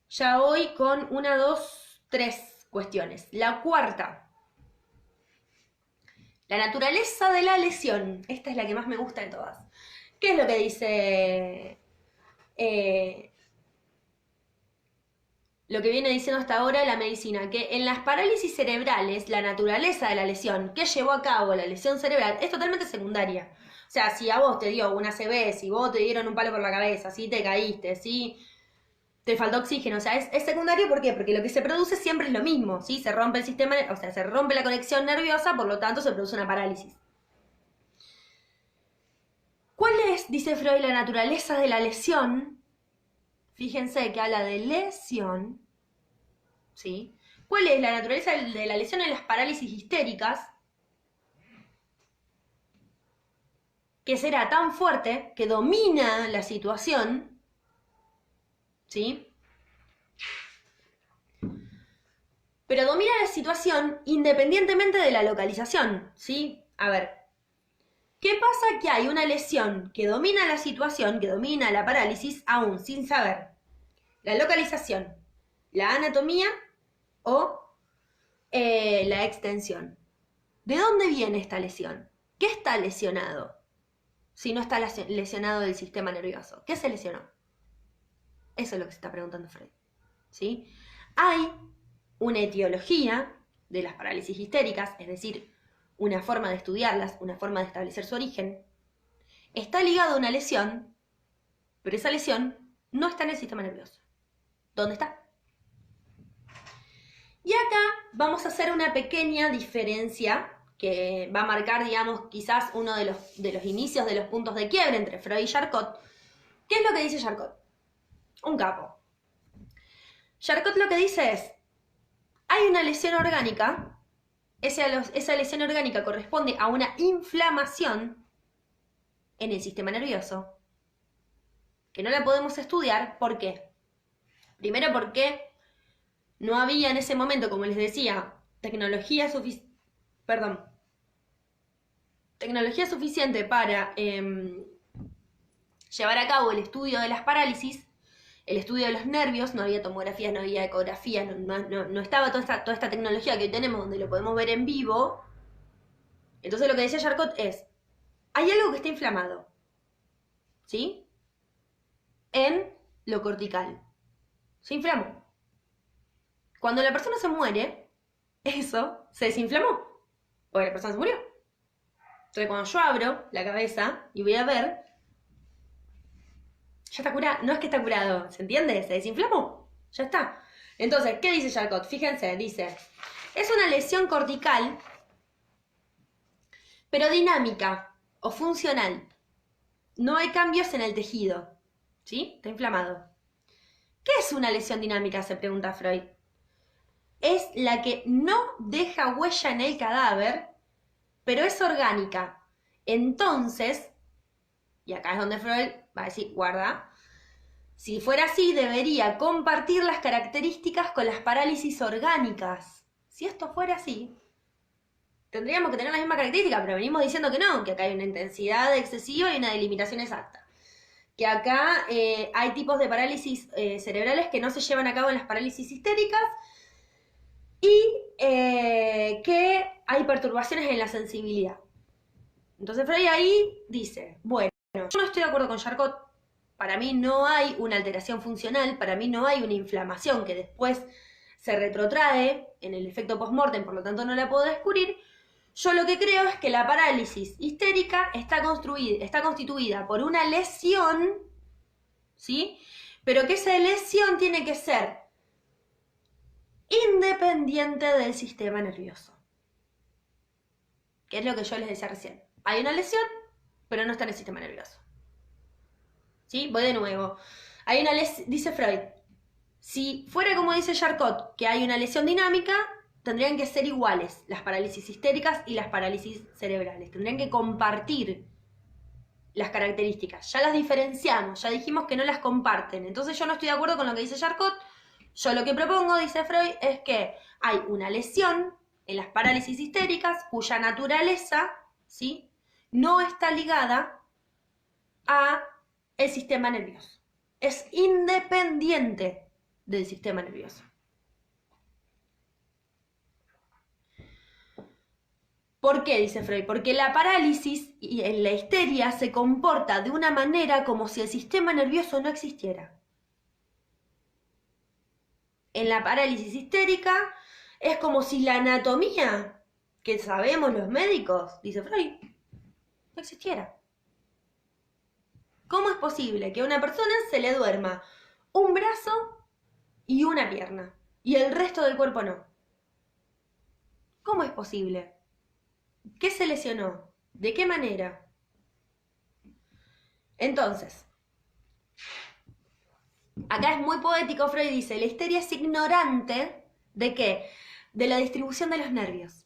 ya voy con 1, 2, 3 cuestiones. La cuarta, la naturaleza de la lesión. Esta es la que más me gusta de todas. ¿Qué es lo que dice lo que viene diciendo hasta ahora la medicina? Que en las parálisis cerebrales, la naturaleza de la lesión que llevó a cabo la lesión cerebral es totalmente secundaria. O sea, si a vos te dio una ACV, si vos te dieron un palo por la cabeza, si te caíste, si te faltó oxígeno, o sea, es secundario. ¿Por qué? Porque lo que se produce siempre es lo mismo, ¿sí? Se rompe el sistema, o sea, se rompe la conexión nerviosa, por lo tanto se produce una parálisis. ¿Cuál es, dice Freud, la naturaleza de la lesión? Fíjense que habla de lesión, ¿sí? ¿Cuál es la naturaleza de la lesión en las parálisis histéricas? Que será tan fuerte que domina la situación, ¿sí? Pero domina la situación independientemente de la localización, ¿sí? A ver, ¿qué pasa? Que hay una lesión que domina la situación, que domina la parálisis, aún sin saber la localización, la anatomía o la extensión. ¿De dónde viene esta lesión? ¿Qué está lesionado? Si no está lesionado el sistema nervioso, ¿qué se lesionó? Eso es lo que se está preguntando Freud, ¿sí? Hay una etiología de las parálisis histéricas, es decir, una forma de estudiarlas, una forma de establecer su origen. Está ligado a una lesión, pero esa lesión no está en el sistema nervioso. ¿Dónde está? Y acá vamos a hacer una pequeña diferencia que va a marcar, digamos, quizás uno de los inicios de los puntos de quiebre entre Freud y Charcot. ¿Qué es lo que dice Charcot? Un capo. Charcot lo que dice es, hay una lesión orgánica, esa lesión orgánica corresponde a una inflamación en el sistema nervioso, que no la podemos estudiar. ¿Por qué? Primero porque no había en ese momento, como les decía, tecnología suficiente para llevar a cabo el estudio de las parálisis, el estudio de los nervios. No había tomografías, no había ecografías, no estaba toda esta tecnología que hoy tenemos donde lo podemos ver en vivo. Entonces lo que decía Charcot es, hay algo que está inflamado, ¿sí? En lo cortical. Se inflamó. Cuando la persona se muere, eso se desinflamó, porque la persona se murió. Entonces cuando yo abro la cabeza y voy a ver, ya está curado. No es que está curado, ¿se entiende? Se desinflamó, ya está. Entonces, ¿qué dice Charcot? Fíjense, dice, es una lesión cortical, pero dinámica o funcional. No hay cambios en el tejido, ¿sí? Está inflamado. ¿Qué es una lesión dinámica? Se pregunta Freud. Es la que no deja huella en el cadáver, pero es orgánica. Entonces, y acá es donde Freud va a decir, guarda, si fuera así, debería compartir las características con las parálisis orgánicas. Si esto fuera así, tendríamos que tener la misma característica, pero venimos diciendo que no, que acá hay una intensidad excesiva y una delimitación exacta. Que acá hay tipos de parálisis cerebrales que no se llevan a cabo en las parálisis histéricas, y que hay perturbaciones en la sensibilidad. Entonces Freud ahí dice, bueno, yo no estoy de acuerdo con Charcot, para mí no hay una alteración funcional, para mí no hay una inflamación que después se retrotrae en el efecto post-mortem, por lo tanto no la puedo descubrir, Yo lo que creo es que la parálisis histérica está constituida por una lesión, ¿sí? Pero que esa lesión tiene que ser independiente del sistema nervioso. Que es lo que yo les decía recién. Hay una lesión, pero no está en el sistema nervioso. ¿Sí? Voy de nuevo. Hay una lesión, dice Freud, si fuera como dice Charcot, que hay una lesión dinámica, tendrían que ser iguales las parálisis histéricas y las parálisis cerebrales. Tendrían que compartir las características. Ya las diferenciamos, ya dijimos que no las comparten. Entonces yo no estoy de acuerdo con lo que dice Charcot. Yo lo que propongo, dice Freud, es que hay una lesión en las parálisis histéricas cuya naturaleza, ¿sí?, no está ligada a el sistema nervioso. Es independiente del sistema nervioso. ¿Por qué? Dice Freud. Porque la parálisis y en la histeria se comporta de una manera como si el sistema nervioso no existiera. En la parálisis histérica es como si la anatomía que sabemos los médicos, dice Freud, no existiera. ¿Cómo es posible que a una persona se le duerma un brazo y una pierna y el resto del cuerpo no? ¿Cómo es posible? ¿Qué se lesionó? ¿De qué manera? Entonces, acá es muy poético, Freud dice, la histeria es ignorante ¿de qué? De la distribución de los nervios.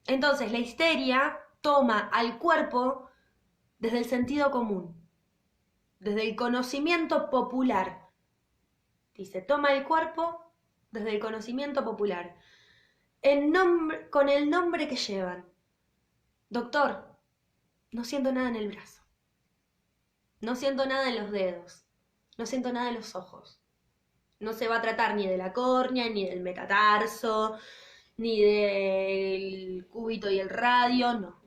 Entonces, la histeria toma al cuerpo desde el sentido común, desde el conocimiento popular. Dice, toma el cuerpo desde el conocimiento popular, con el nombre que llevan. Doctor, no siento nada en el brazo, no siento nada en los dedos, no siento nada en los ojos. No se va a tratar ni de la córnea, ni del metatarso, ni del cúbito y el radio, no.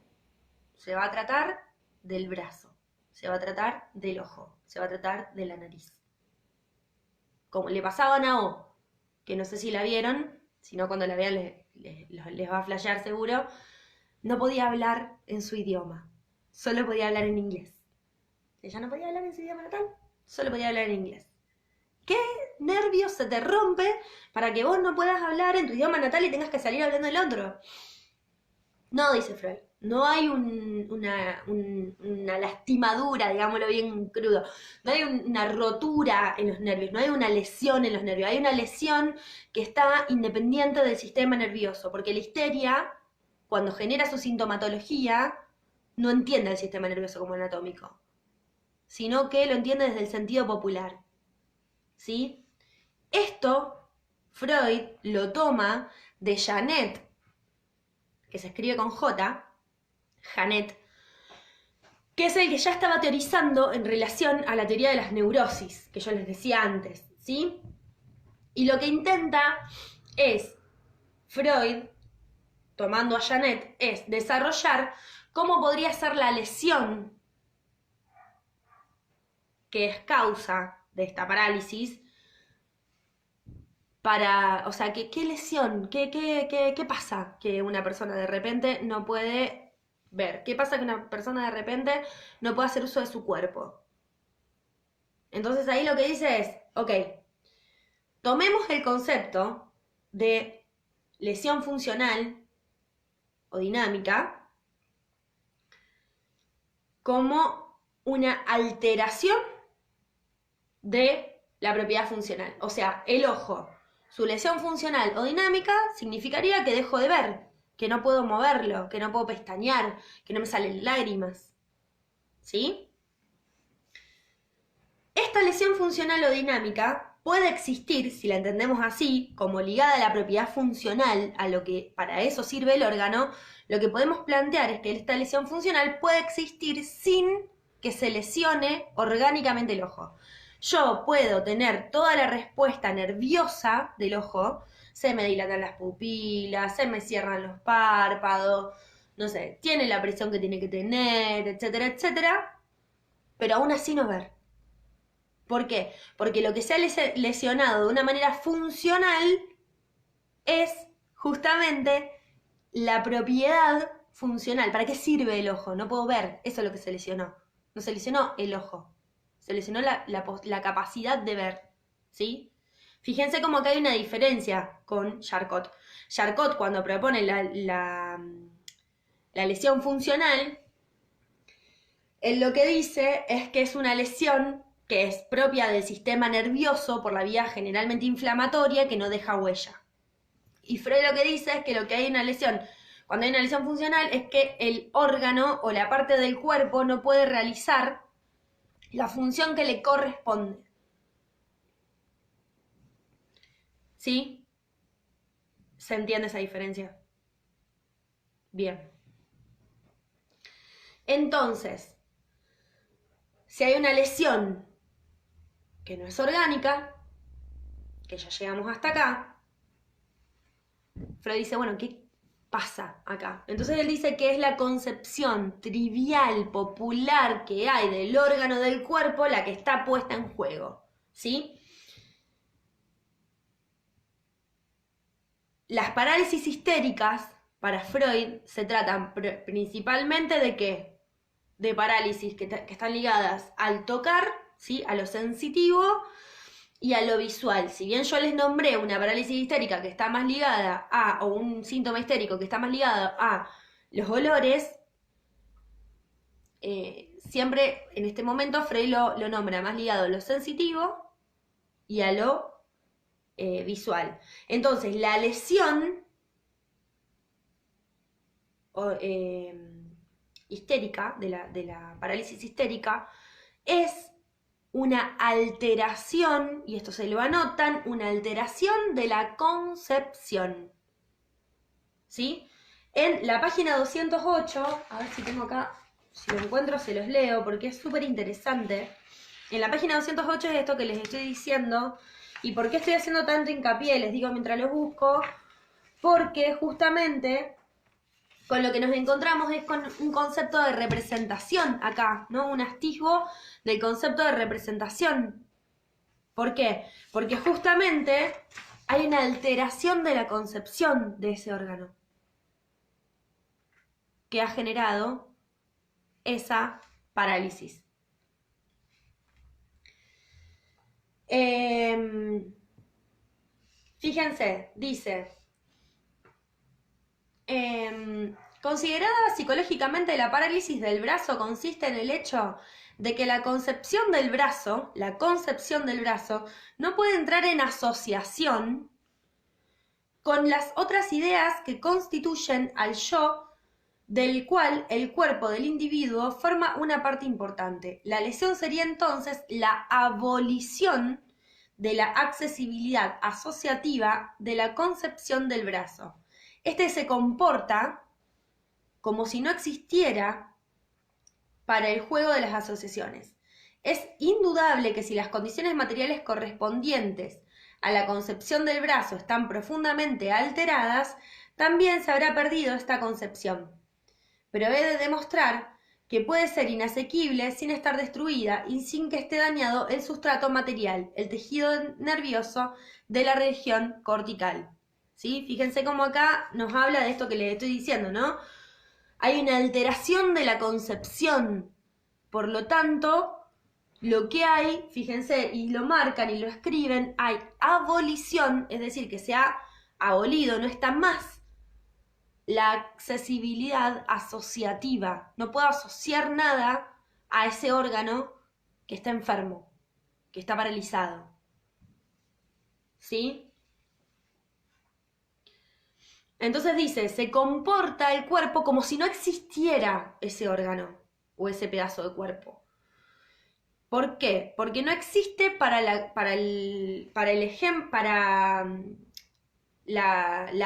Se va a tratar del brazo, se va a tratar del ojo, se va a tratar de la nariz. Como le pasaba a Nao, que no sé si la vieron, si no cuando la vean les va a flashear seguro, no podía hablar en su idioma, solo podía hablar en inglés. Ella no podía hablar en su idioma natal, solo podía hablar en inglés. ¿Qué nervios se te rompe para que vos no puedas hablar en tu idioma natal y tengas que salir hablando el otro? No, dice Freud, no hay una lastimadura, digámoslo bien crudo, no hay una rotura en los nervios, no hay una lesión en los nervios, hay una lesión que está independiente del sistema nervioso, porque la histeria, cuando genera su sintomatología, no entiende el sistema nervioso como anatómico, sino que lo entiende desde el sentido popular. ¿Sí? Esto Freud lo toma de Janet, que se escribe con J, Janet, que es el que ya estaba teorizando en relación a la teoría de las neurosis, que yo les decía antes, ¿sí? Y lo que intenta es, Freud, tomando a Janet, es desarrollar cómo podría ser la lesión que es causa de esta parálisis, o sea, ¿qué lesión? ¿Qué pasa que una persona de repente no puede ver? ¿Qué pasa que una persona de repente no puede hacer uso de su cuerpo? Entonces ahí lo que dice es, ok, tomemos el concepto de lesión funcional o dinámica como una alteración de la propiedad funcional. O sea, el ojo, su lesión funcional o dinámica significaría que dejo de ver, que no puedo moverlo, que no puedo pestañear, que no me salen lágrimas. ¿Sí? Esta lesión funcional o dinámica puede existir, si la entendemos así, como ligada a la propiedad funcional, a lo que para eso sirve el órgano. Lo que podemos plantear es que esta lesión funcional puede existir sin que se lesione orgánicamente el ojo. Yo puedo tener toda la respuesta nerviosa del ojo, se me dilatan las pupilas, se me cierran los párpados, no sé, tiene la presión que tiene que tener, etcétera, etcétera, pero aún así no ver. ¿Por qué? Porque lo que se ha lesionado de una manera funcional es justamente la propiedad funcional. ¿Para qué sirve el ojo? No puedo ver. Eso es lo que se lesionó. No se lesionó el ojo. Se lesionó la capacidad de ver. ¿Sí? Fíjense como que hay una diferencia con Charcot. Charcot, cuando propone la lesión funcional, él lo que dice es que es una lesión que es propia del sistema nervioso por la vía generalmente inflamatoria que no deja huella. Y Freud lo que dice es que lo que hay en una lesión, cuando hay una lesión funcional, es que el órgano o la parte del cuerpo no puede realizar la función que le corresponde. ¿Sí? ¿Se entiende esa diferencia? Bien. Entonces, si hay una lesión que no es orgánica, que ya llegamos hasta acá, Freud dice, bueno, ¿qué pasa acá? Entonces él dice que es la concepción trivial, popular que hay del órgano del cuerpo la que está puesta en juego, ¿sí? Las parálisis histéricas, para Freud, se tratan principalmente de ¿qué? De parálisis que están ligadas al tocar, ¿sí? A lo sensitivo y a lo visual. Si bien yo les nombré una parálisis histérica que está más ligada a, o un síntoma histérico que está más ligado a los olores, siempre en este momento Freud lo nombra más ligado a lo sensitivo y a lo visual. Entonces, la lesión histérica, de la parálisis histérica, es una alteración, y esto se lo anotan, una alteración de la concepción. ¿Sí? En la página 208, a ver si tengo acá, si lo encuentro se los leo, porque es súper interesante. En la página 208 es esto que les estoy diciendo. ¿Y por qué estoy haciendo tanto hincapié? Les digo mientras lo busco. Porque justamente con lo que nos encontramos es con un concepto de representación acá, ¿no? Un atisbo del concepto de representación. ¿Por qué? Porque justamente hay una alteración de la concepción de ese órgano que ha generado esa parálisis. Fíjense, dice, considerada psicológicamente, la parálisis del brazo consiste en el hecho de que la concepción del brazo no puede entrar en asociación con las otras ideas que constituyen al yo, del cual el cuerpo del individuo forma una parte importante. La lesión sería entonces la abolición de la accesibilidad asociativa de la concepción del brazo. Este se comporta como si no existiera para el juego de las asociaciones. Es indudable que si las condiciones materiales correspondientes a la concepción del brazo están profundamente alteradas, también se habrá perdido esta concepción. Pero he de demostrar que puede ser inasequible sin estar destruida y sin que esté dañado el sustrato material, el tejido nervioso de la región cortical. ¿Sí? Fíjense cómo acá nos habla de esto que les estoy diciendo, ¿no? Hay una alteración de la concepción, por lo tanto, lo que hay, fíjense, y lo marcan y lo escriben, hay abolición, es decir, que se ha abolido, no está más la accesibilidad asociativa. No puedo asociar nada a ese órgano que está enfermo, que está paralizado. ¿Sí? Entonces dice, se comporta el cuerpo como si no existiera ese órgano o ese pedazo de cuerpo. ¿Por qué? Porque no existe para la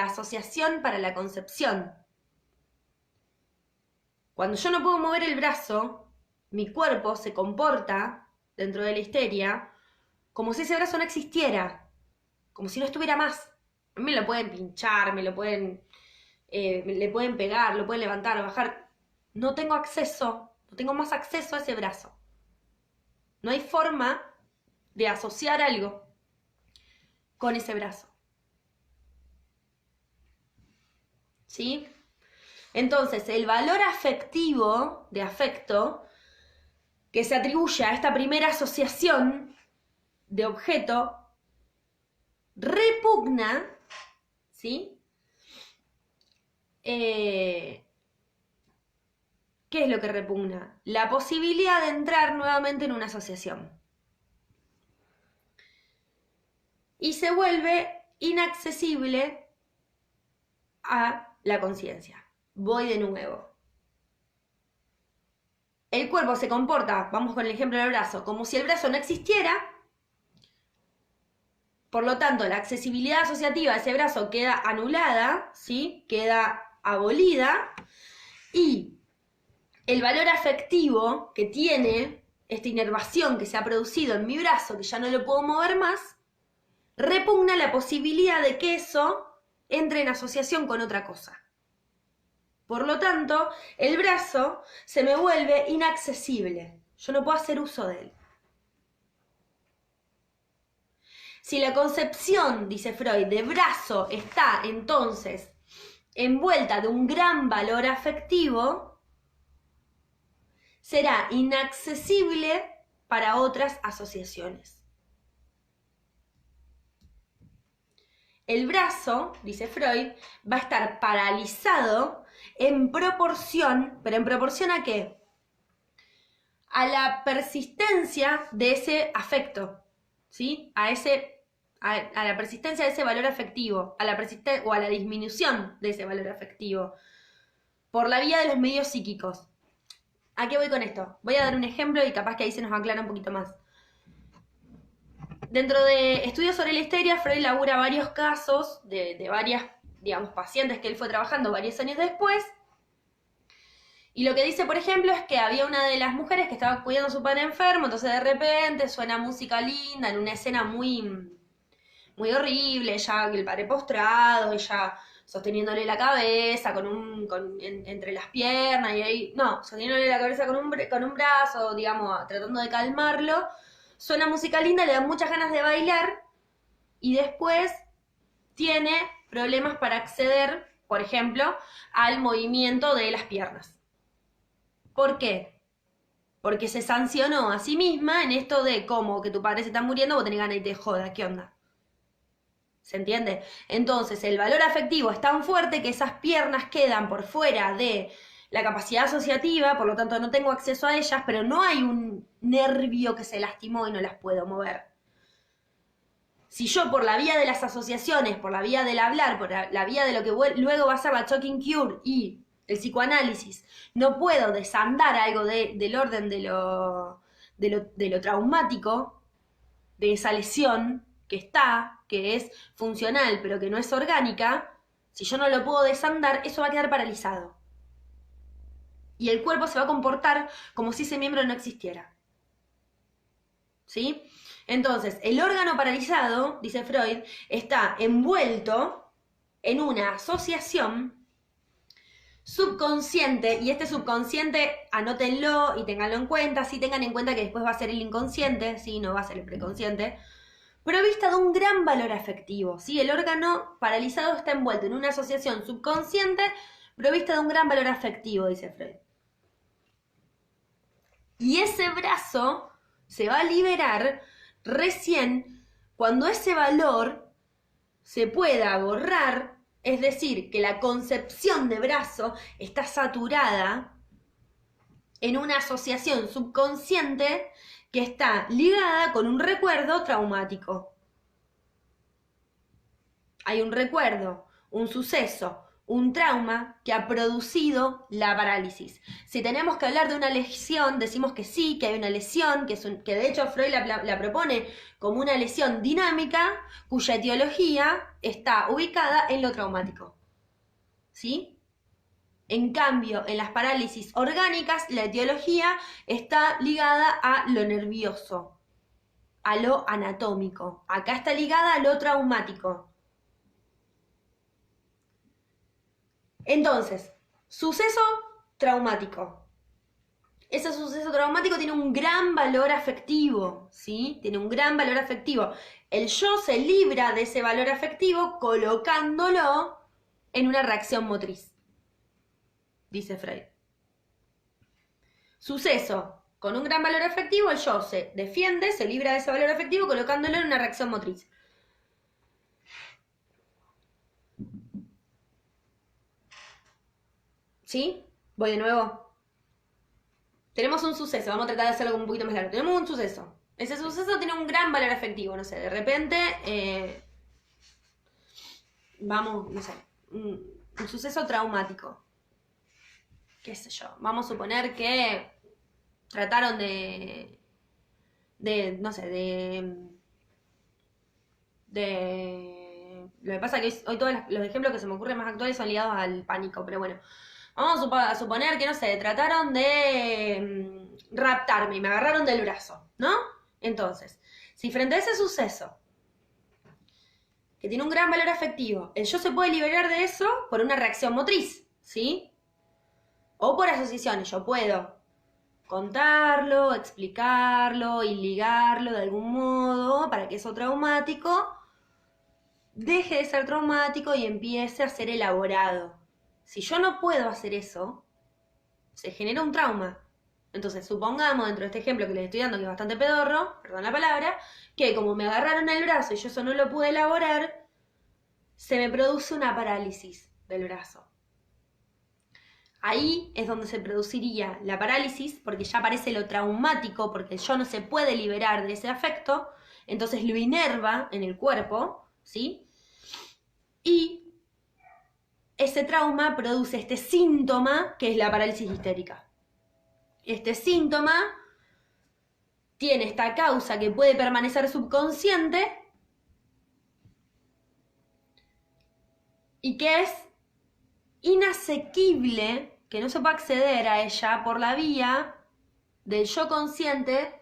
asociación, para la concepción. Cuando yo no puedo mover el brazo, mi cuerpo se comporta, dentro de la histeria, como si ese brazo no existiera, como si no estuviera más. A mí me lo pueden pinchar, le pueden pegar, lo pueden levantar, bajar. No tengo acceso, no tengo más acceso a ese brazo. No hay forma de asociar algo con ese brazo. ¿sí? Entonces, el valor afectivo, de afecto, que se atribuye a esta primera asociación de objeto, repugna, ¿sí? ¿Qué es lo que repugna? La posibilidad de entrar nuevamente en una asociación. Y se vuelve inaccesible a la conciencia. Voy de nuevo. El cuerpo se comporta, vamos con el ejemplo del brazo, como si el brazo no existiera. Por lo tanto, la accesibilidad asociativa de ese brazo queda anulada, ¿sí? Queda abolida. Y el valor afectivo que tiene esta inervación que se ha producido en mi brazo, que ya no lo puedo mover más, repugna la posibilidad de que eso entre en asociación con otra cosa. Por lo tanto, el brazo se me vuelve inaccesible. Yo no puedo hacer uso de él. Si la concepción, dice Freud, de brazo está entonces envuelta de un gran valor afectivo, será inaccesible para otras asociaciones. El brazo, dice Freud, va a estar paralizado en proporción, ¿pero en proporción a qué? A la persistencia de ese afecto, ¿sí? A la persistencia de ese valor afectivo, o a la disminución de ese valor afectivo, por la vía de los medios psíquicos. ¿A qué voy con esto? Voy a dar un ejemplo y capaz que ahí se nos aclara un poquito más. Dentro de estudios sobre la histeria, Freud labura varios casos de varias, digamos, pacientes que él fue trabajando varios años después. Y lo que dice, por ejemplo, es que había una de las mujeres que estaba cuidando a su padre enfermo, entonces de repente suena música linda en una escena muy, muy horrible, ella, el padre postrado, ella sosteniéndole la cabeza entre las piernas, y ahí, no, sosteniéndole la cabeza con un brazo, digamos, tratando de calmarlo. Suena música linda, le dan muchas ganas de bailar y después tiene problemas para acceder, por ejemplo, al movimiento de las piernas. ¿Por qué? Porque se sancionó a sí misma en esto de como que tu padre se está muriendo, vos tenés ganas y te joda, ¿qué onda? ¿Se entiende? Entonces, el valor afectivo es tan fuerte que esas piernas quedan por fuera de la capacidad asociativa, por lo tanto no tengo acceso a ellas, pero no hay un nervio que se lastimó y no las puedo mover. Si yo por la vía de las asociaciones, por la vía del hablar, por la vía de lo que luego va a ser la talking cure y el psicoanálisis, no puedo desandar algo del orden de lo traumático, de esa lesión que es funcional, pero que no es orgánica, si yo no lo puedo desandar, eso va a quedar paralizado. Y el cuerpo se va a comportar como si ese miembro no existiera. ¿Sí? Entonces, el órgano paralizado, dice Freud, está envuelto en una asociación subconsciente, y este subconsciente, anótenlo y ténganlo en cuenta, sí tengan en cuenta que después va a ser el inconsciente, sí, no va a ser el preconsciente, provista de un gran valor afectivo, ¿sí? El órgano paralizado está envuelto en una asociación subconsciente provista de un gran valor afectivo, dice Freud. Y ese brazo se va a liberar recién cuando ese valor se pueda borrar, es decir, que la concepción de brazo está saturada en una asociación subconsciente que está ligada con un recuerdo traumático. Hay un recuerdo, un suceso, un trauma que ha producido la parálisis. Si tenemos que hablar de una lesión, decimos que sí, que hay una lesión, que de hecho Freud la propone como una lesión dinámica cuya etiología está ubicada en lo traumático. ¿Sí? En cambio, en las parálisis orgánicas, la etiología está ligada a lo nervioso, a lo anatómico. Acá está ligada a lo traumático. Entonces, suceso traumático. Ese suceso traumático tiene un gran valor afectivo, ¿sí? Tiene un gran valor afectivo. El yo se libra de ese valor afectivo colocándolo en una reacción motriz, dice Freud. Suceso con un gran valor afectivo, el yo se defiende, se libra de ese valor afectivo colocándolo en una reacción motriz. ¿Sí? Voy de nuevo. Tenemos un suceso, vamos a tratar de hacerlo un poquito más largo. Tenemos un suceso. Ese suceso tiene un gran valor afectivo, no sé, de repente, vamos, no sé, un suceso traumático. Qué sé yo, vamos a suponer que trataron no sé, lo que pasa es que hoy todos los ejemplos que se me ocurren más actuales son ligados al pánico, pero bueno, vamos a suponer que, no sé, trataron de raptarme y me agarraron del brazo, ¿no? Entonces, si frente a ese suceso, que tiene un gran valor afectivo, el yo se puede liberar de eso por una reacción motriz, ¿sí? O por asociaciones, yo puedo contarlo, explicarlo y ligarlo de algún modo para que eso traumático deje de ser traumático y empiece a ser elaborado. Si yo no puedo hacer eso, se genera un trauma. Entonces, supongamos, dentro de este ejemplo que les estoy dando, que es bastante pedorro, perdón la palabra, que como me agarraron el brazo y yo eso no lo pude elaborar, se me produce una parálisis del brazo. Ahí es donde se produciría la parálisis, porque ya aparece lo traumático, porque el yo no se puede liberar de ese afecto, entonces lo inerva en el cuerpo, ¿sí? Y ese trauma produce este síntoma que es la parálisis histérica. Este síntoma tiene esta causa que puede permanecer subconsciente y que es inasequible, que no se puede acceder a ella por la vía del yo consciente.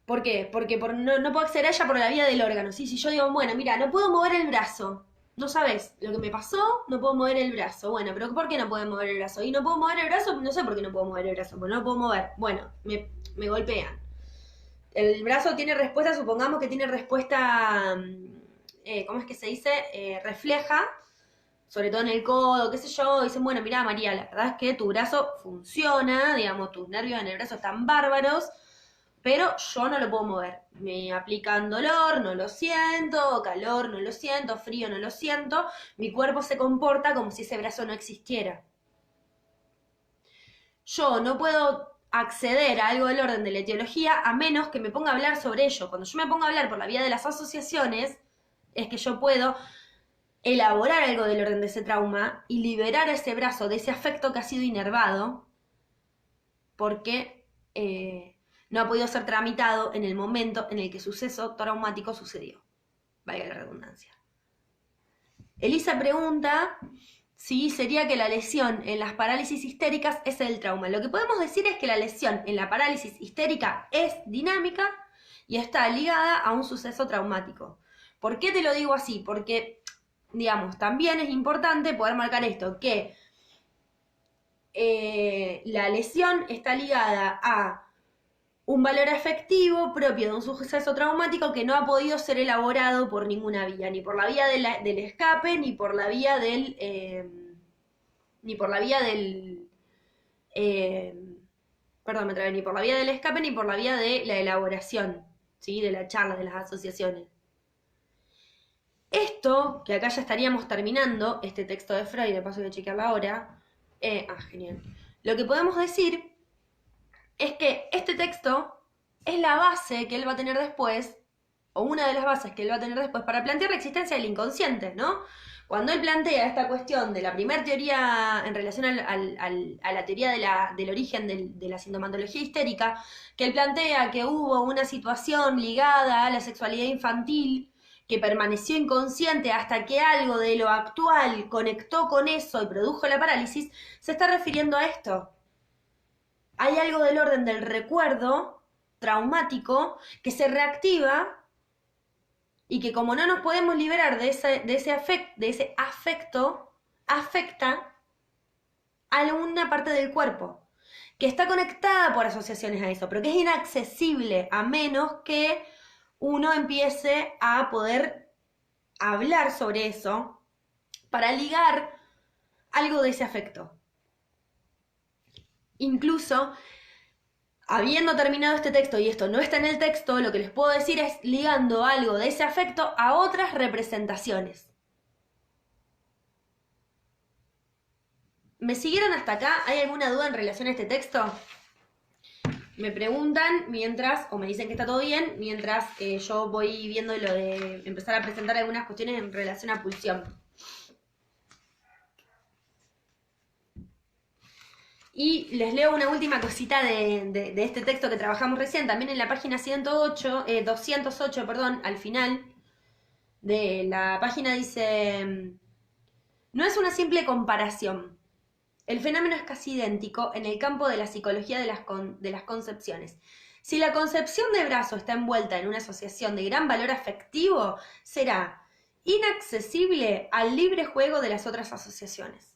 ¿Por qué? Porque no puedo acceder a ella por la vía del órgano, ¿sí? Si yo digo, bueno, mira, no puedo mover el brazo, no sabes lo que me pasó, no puedo mover el brazo. Bueno, pero ¿por qué no puedo mover el brazo? Y no puedo mover el brazo, no sé por qué no puedo mover el brazo, porque no lo puedo mover. Bueno, me golpean. El brazo tiene respuesta, supongamos que tiene respuesta, ¿cómo es que se dice? Refleja, sobre todo en el codo, qué sé yo. Dicen, bueno, mira, María, la verdad es que tu brazo funciona, digamos, tus nervios en el brazo están bárbaros, pero yo no lo puedo mover. Me aplican dolor, no lo siento, calor, no lo siento, frío, no lo siento. Mi cuerpo se comporta como si ese brazo no existiera. Yo no puedo acceder a algo del orden de la etiología a menos que me ponga a hablar sobre ello. Cuando yo me pongo a hablar por la vía de las asociaciones, es que yo puedo elaborar algo del orden de ese trauma y liberar ese brazo de ese afecto que ha sido inervado porque no ha podido ser tramitado en el momento en el que el suceso traumático sucedió. Valga la redundancia. Elisa pregunta si sería que la lesión en las parálisis histéricas es el trauma. Lo que podemos decir es que la lesión en la parálisis histérica es dinámica y está ligada a un suceso traumático. ¿Por qué te lo digo así? Porque, digamos, también es importante poder marcar esto, que la lesión está ligada a un valor afectivo propio de un suceso traumático que no ha podido ser elaborado por ninguna vía, ni por la vía del escape, ni por la vía del... perdón, me trabé, ni por la vía del escape, ni por la vía de la elaboración, ¿sí? De la charla, de las asociaciones. Esto, que acá ya estaríamos terminando, este texto de Freud, de paso voy a chequearlo ahora. Genial. Lo que podemos decir es que este texto es la base que él va a tener después, o una de las bases que él va a tener después, para plantear la existencia del inconsciente, ¿no? Cuando él plantea esta cuestión de la primera teoría en relación a la teoría del origen de la sintomatología histérica, que él plantea que hubo una situación ligada a la sexualidad infantil que permaneció inconsciente hasta que algo de lo actual conectó con eso y produjo la parálisis, se está refiriendo a esto. Hay algo del orden del recuerdo traumático que se reactiva y que como no nos podemos liberar de ese afecto, afecta a alguna parte del cuerpo, que está conectada por asociaciones a eso, pero que es inaccesible a menos que uno empiece a poder hablar sobre eso para ligar algo de ese afecto. Incluso, habiendo terminado este texto, y esto no está en el texto, lo que les puedo decir es ligando algo de ese afecto a otras representaciones. ¿Me siguieron hasta acá? ¿Hay alguna duda en relación a este texto? Me preguntan mientras, o me dicen que está todo bien, mientras yo voy viendo lo de empezar a presentar algunas cuestiones en relación a pulsión. Y les leo una última cosita de este texto que trabajamos recién, también en la página 208, al final de la página dice, no es una simple comparación. El fenómeno es casi idéntico en el campo de la psicología de las concepciones. Si la concepción de brazo está envuelta en una asociación de gran valor afectivo, será inaccesible al libre juego de las otras asociaciones.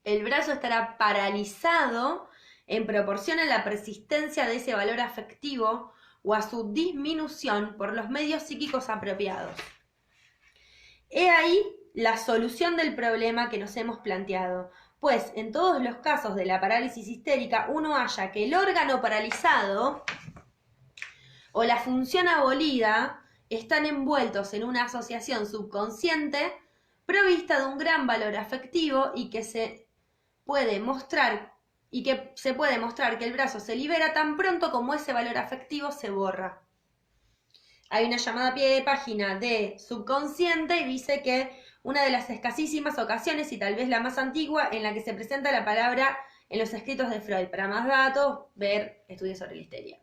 El brazo estará paralizado en proporción a la persistencia de ese valor afectivo o a su disminución por los medios psíquicos apropiados. He ahí la solución del problema que nos hemos planteado, pues en todos los casos de la parálisis histérica uno halla que el órgano paralizado o la función abolida están envueltos en una asociación subconsciente provista de un gran valor afectivo y que se puede mostrar que el brazo se libera tan pronto como ese valor afectivo se borra. Hay una llamada a pie de página de subconsciente y dice que una de las escasísimas ocasiones, y tal vez la más antigua, en la que se presenta la palabra en los escritos de Freud. Para más datos, ver estudios sobre la histeria.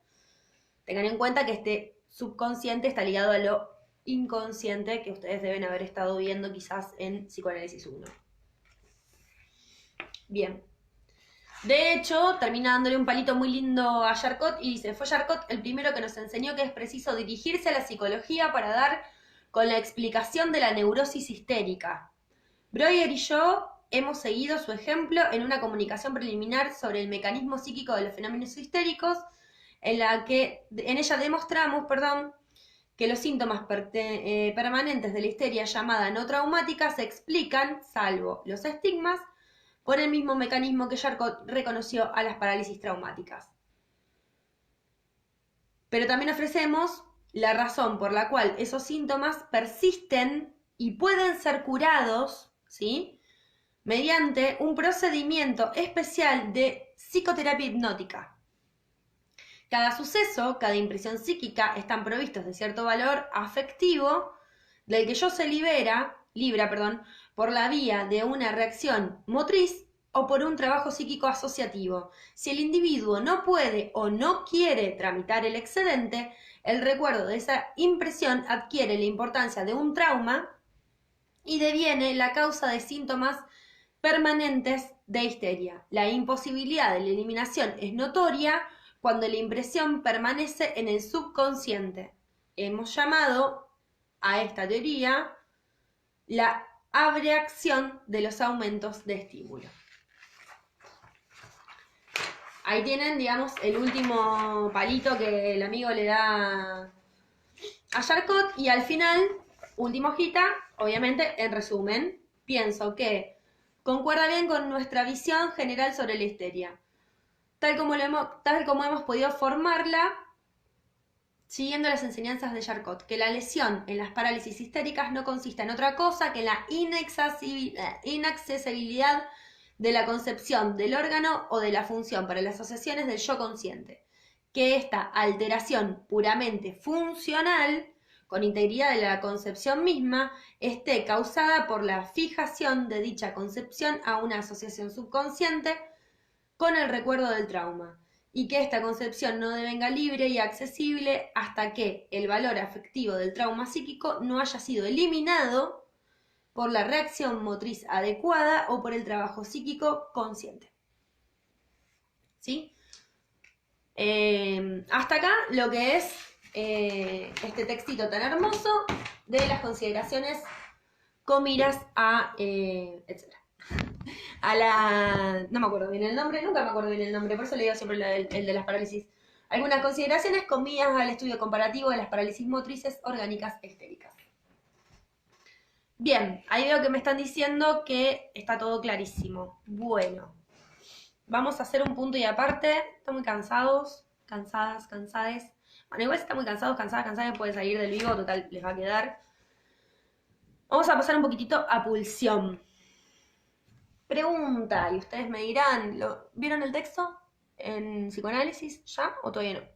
Tengan en cuenta que este subconsciente está ligado a lo inconsciente que ustedes deben haber estado viendo quizás en Psicoanálisis 1. Bien. De hecho, termina dándole un palito muy lindo a Charcot y dice, fue Charcot el primero que nos enseñó que es preciso dirigirse a la psicología para dar con la explicación de la neurosis histérica. Breuer y yo hemos seguido su ejemplo en una comunicación preliminar sobre el mecanismo psíquico de los fenómenos histéricos, en ella demostramos, que los síntomas permanentes de la histeria llamada no traumática se explican, salvo los estigmas, por el mismo mecanismo que Charcot reconoció a las parálisis traumáticas. Pero también ofrecemos la razón por la cual esos síntomas persisten y pueden ser curados, ¿sí?, mediante un procedimiento especial de psicoterapia hipnótica. Cada suceso, cada impresión psíquica están provistos de cierto valor afectivo del que se libra, por la vía de una reacción motriz o por un trabajo psíquico asociativo. Si el individuo no puede o no quiere tramitar el excedente, el recuerdo de esa impresión adquiere la importancia de un trauma y deviene la causa de síntomas permanentes de histeria. La imposibilidad de la eliminación es notoria cuando la impresión permanece en el subconsciente. Hemos llamado a esta teoría la abreacción de los aumentos de estímulo. Ahí tienen, digamos, el último palito que el amigo le da a Charcot y al final, última hojita, obviamente, en resumen, pienso que concuerda bien con nuestra visión general sobre la histeria, tal como hemos podido formarla siguiendo las enseñanzas de Charcot, que la lesión en las parálisis histéricas no consiste en otra cosa que en la inaccesibilidad de la concepción del órgano o de la función para las asociaciones del yo consciente, que esta alteración puramente funcional, con integridad de la concepción misma, esté causada por la fijación de dicha concepción a una asociación subconsciente con el recuerdo del trauma, y que esta concepción no devenga libre y accesible hasta que el valor afectivo del trauma psíquico no haya sido eliminado por la reacción motriz adecuada o por el trabajo psíquico consciente. ¿Sí? Hasta acá lo que es este textito tan hermoso de las consideraciones con miras a etc. No me acuerdo bien el nombre, nunca me acuerdo bien el nombre, por eso le digo siempre el de las parálisis. Algunas consideraciones con miras al estudio comparativo de las parálisis motrices orgánicas histéricas. Bien, ahí veo que me están diciendo que está todo clarísimo. Bueno, vamos a hacer un punto y aparte. ¿Están muy cansados? Cansadas, cansades. Bueno, igual si están muy cansados, cansadas, cansadas, pueden salir del vivo, total, les va a quedar. Vamos a pasar un poquitito a pulsión. Pregunta, y ustedes me dirán, ¿vieron el texto en psicoanálisis ya o todavía no?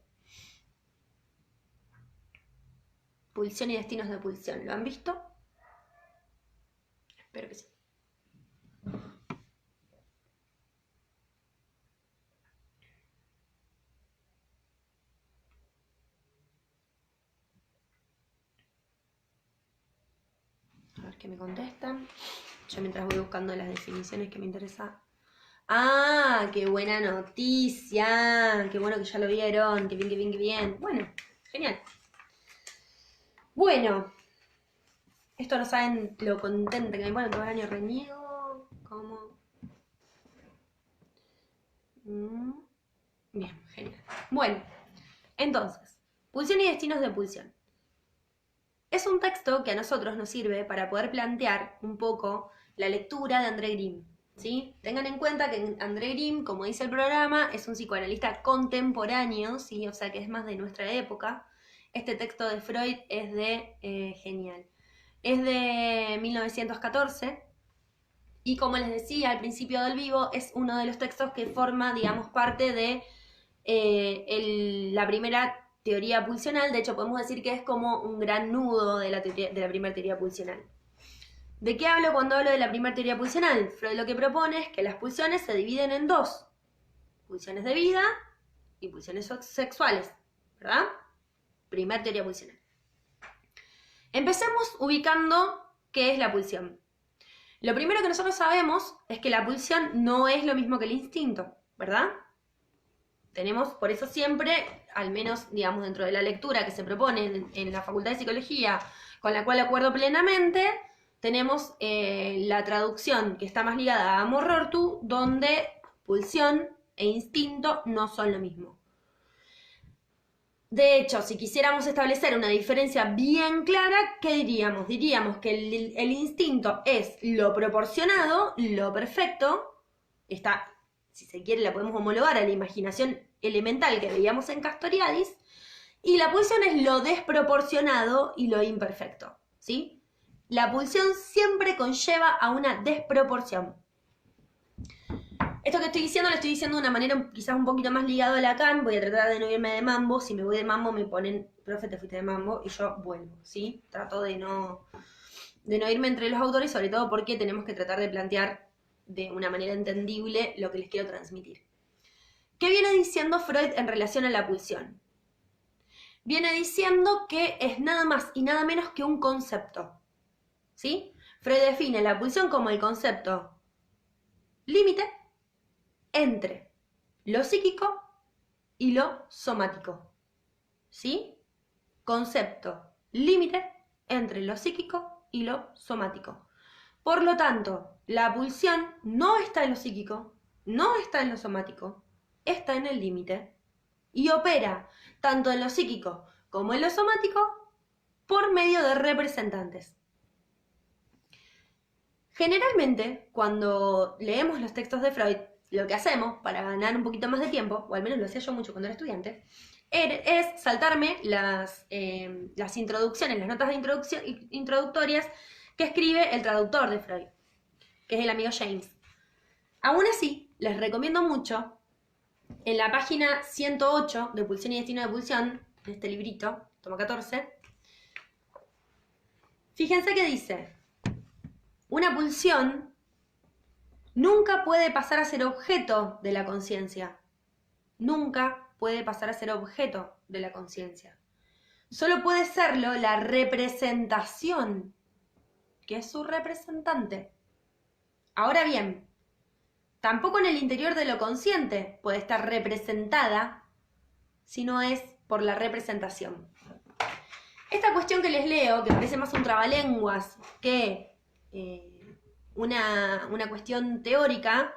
Pulsión y destinos de pulsión, ¿lo han visto? Espero que sí. A ver qué me contestan. Yo mientras voy buscando las definiciones que me interesa. ¡Ah! ¡Qué buena noticia! ¡Qué bueno que ya lo vieron! ¡Qué bien, qué bien, qué bien! Bueno, genial. Bueno, esto no saben lo contenta que me pone todo el año reniego. ¿Cómo? Bien, genial. Bueno, entonces, pulsión y destinos de pulsión. Es un texto que a nosotros nos sirve para poder plantear un poco la lectura de André Grim, ¿sí? Tengan en cuenta que André Grim, como dice el programa, es un psicoanalista contemporáneo, ¿sí? O sea que es más de nuestra época. Este texto de Freud es de, genial, es de 1914 y como les decía al principio del vivo, es uno de los textos que forma, digamos, parte de la primera teoría pulsional. De hecho, podemos decir que es como un gran nudo de la primera teoría pulsional. ¿De qué hablo cuando hablo de la primera teoría pulsional? Freud lo que propone es que las pulsiones se dividen en dos: pulsiones de vida y pulsiones sexuales, ¿verdad? Primera teoría pulsional. Empecemos ubicando qué es la pulsión. Lo primero que nosotros sabemos es que la pulsión no es lo mismo que el instinto, ¿verdad? Tenemos, por eso siempre, al menos, digamos, dentro de la lectura que se propone en la Facultad de Psicología, con la cual acuerdo plenamente, tenemos la traducción que está más ligada a Amor Rorty, donde pulsión e instinto no son lo mismo. De hecho, si quisiéramos establecer una diferencia bien clara, ¿qué diríamos? Diríamos que el instinto es lo proporcionado, lo perfecto, está, si se quiere, la podemos homologar a la imaginación elemental que veíamos en Castoriadis, y la pulsión es lo desproporcionado y lo imperfecto, ¿sí? La pulsión siempre conlleva a una desproporción. Esto que estoy diciendo lo estoy diciendo de una manera quizás un poquito más ligado a Lacan. Voy a tratar de no irme de mambo. Si me voy de mambo me ponen, profe, te fuiste de mambo, y yo vuelvo, ¿sí? Trato de no irme entre los autores, sobre todo porque tenemos que tratar de plantear de una manera entendible lo que les quiero transmitir. ¿Qué viene diciendo Freud en relación a la pulsión? Viene diciendo que es nada más y nada menos que un concepto, ¿sí? Freud define la pulsión como el concepto límite entre lo psíquico y lo somático, ¿sí? Concepto límite entre lo psíquico y lo somático. Por lo tanto, la pulsión no está en lo psíquico, no está en lo somático, está en el límite y opera tanto en lo psíquico como en lo somático por medio de representantes. Generalmente, cuando leemos los textos de Freud, lo que hacemos para ganar un poquito más de tiempo, o al menos lo hacía yo mucho cuando era estudiante, es saltarme las introducciones, las notas de introductorias que escribe el traductor de Freud, que es el amigo James. Aún así, les recomiendo mucho, en la página 108 de Pulsión y Destino de Pulsión, en este librito, tomo 14, fíjense que dice: una pulsión nunca puede pasar a ser objeto de la conciencia. Nunca puede pasar a ser objeto de la conciencia. Solo puede serlo la representación, que es su representante. Ahora bien, tampoco en el interior de lo consciente puede estar representada si no es por la representación. Esta cuestión que les leo, que parece más un trabalenguas que una cuestión teórica,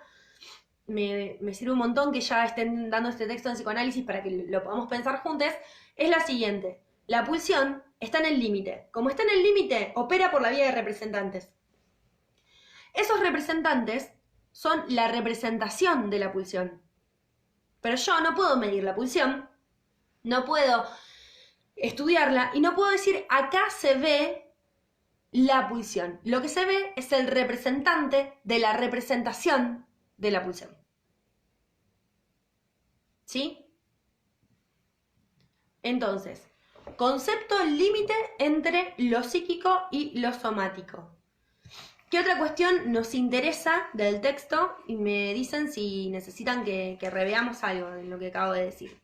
me sirve un montón que ya estén dando este texto en psicoanálisis para que lo podamos pensar juntos, es la siguiente: la pulsión está en el límite. Como está en el límite, opera por la vía de representantes. Esos representantes son la representación de la pulsión. Pero yo no puedo medir la pulsión, no puedo estudiarla y no puedo decir acá se ve la pulsión. Lo que se ve es el representante de la representación de la pulsión. ¿Sí? Entonces, concepto límite entre lo psíquico y lo somático. ¿Qué otra cuestión nos interesa del texto? Y me dicen si necesitan que reveamos algo de lo que acabo de decir.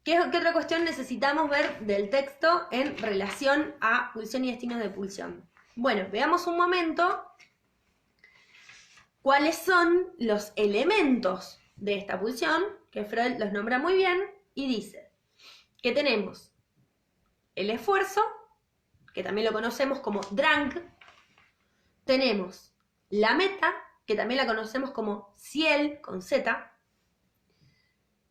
¿Qué otra cuestión necesitamos ver del texto en relación a pulsión y destinos de pulsión? Bueno, veamos un momento cuáles son los elementos de esta pulsión, que Freud los nombra muy bien, y dice que tenemos el esfuerzo, que también lo conocemos como Drang. Tenemos la meta, que también la conocemos como Ziel, con Z.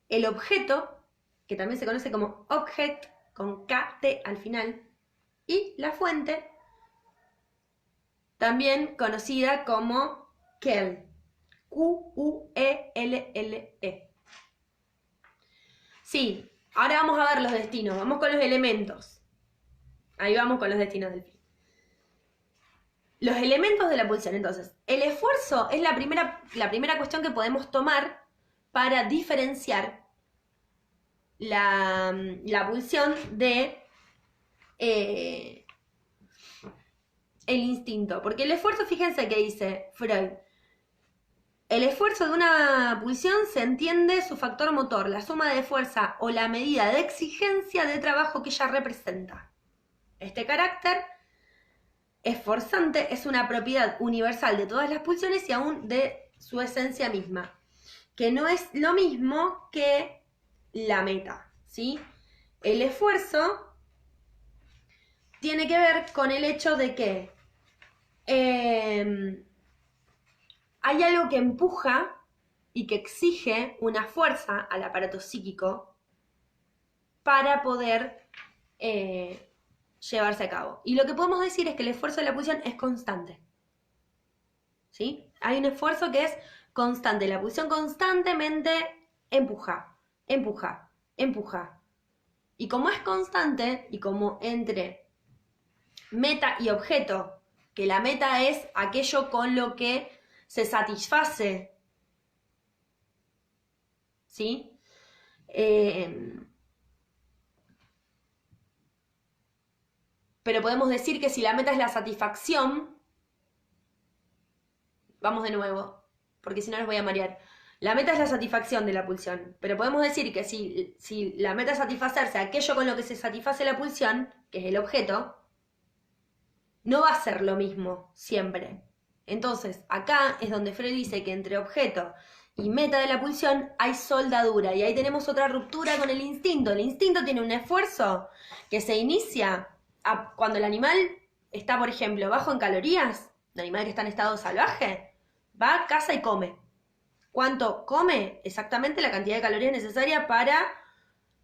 El objeto, que también se conoce como Object, con KT al final. Y la fuente, también conocida como Quelle, Quelllle. Sí, ahora vamos a ver los destinos, vamos con los elementos. Ahí vamos con los destinos del fin. Los elementos de la pulsión, entonces, el esfuerzo es la primera cuestión que podemos tomar para diferenciar la pulsión de el instinto. Porque el esfuerzo, fíjense que dice Freud, el esfuerzo de una pulsión se entiende su factor motor, la suma de fuerza o la medida de exigencia de trabajo que ella representa. Este carácter esforzante es una propiedad universal de todas las pulsiones y aún de su esencia misma, que no es lo mismo que la meta, ¿sí? El esfuerzo tiene que ver con el hecho de que hay algo que empuja y que exige una fuerza al aparato psíquico para poder llevarse a cabo. Y lo que podemos decir es que el esfuerzo de la pulsión es constante. ¿Sí? Hay un esfuerzo que es constante. La pulsión constantemente empuja, empuja, empuja. Y como es constante, y como entre meta y objeto, que la meta es aquello con lo que se satisface, ¿sí? Pero podemos decir que si la meta es la satisfacción, vamos de nuevo, porque si no les voy a marear. La meta es la satisfacción de la pulsión, pero podemos decir que si la meta es satisfacerse aquello con lo que se satisface la pulsión, que es el objeto, no va a ser lo mismo siempre. Entonces, acá es donde Freud dice que entre objeto y meta de la pulsión hay soldadura, y ahí tenemos otra ruptura con el instinto. El instinto tiene un esfuerzo que se inicia cuando el animal está, por ejemplo, bajo en calorías, un animal que está en estado salvaje, va, caza y come. ¿Cuánto come? Exactamente la cantidad de calorías necesaria para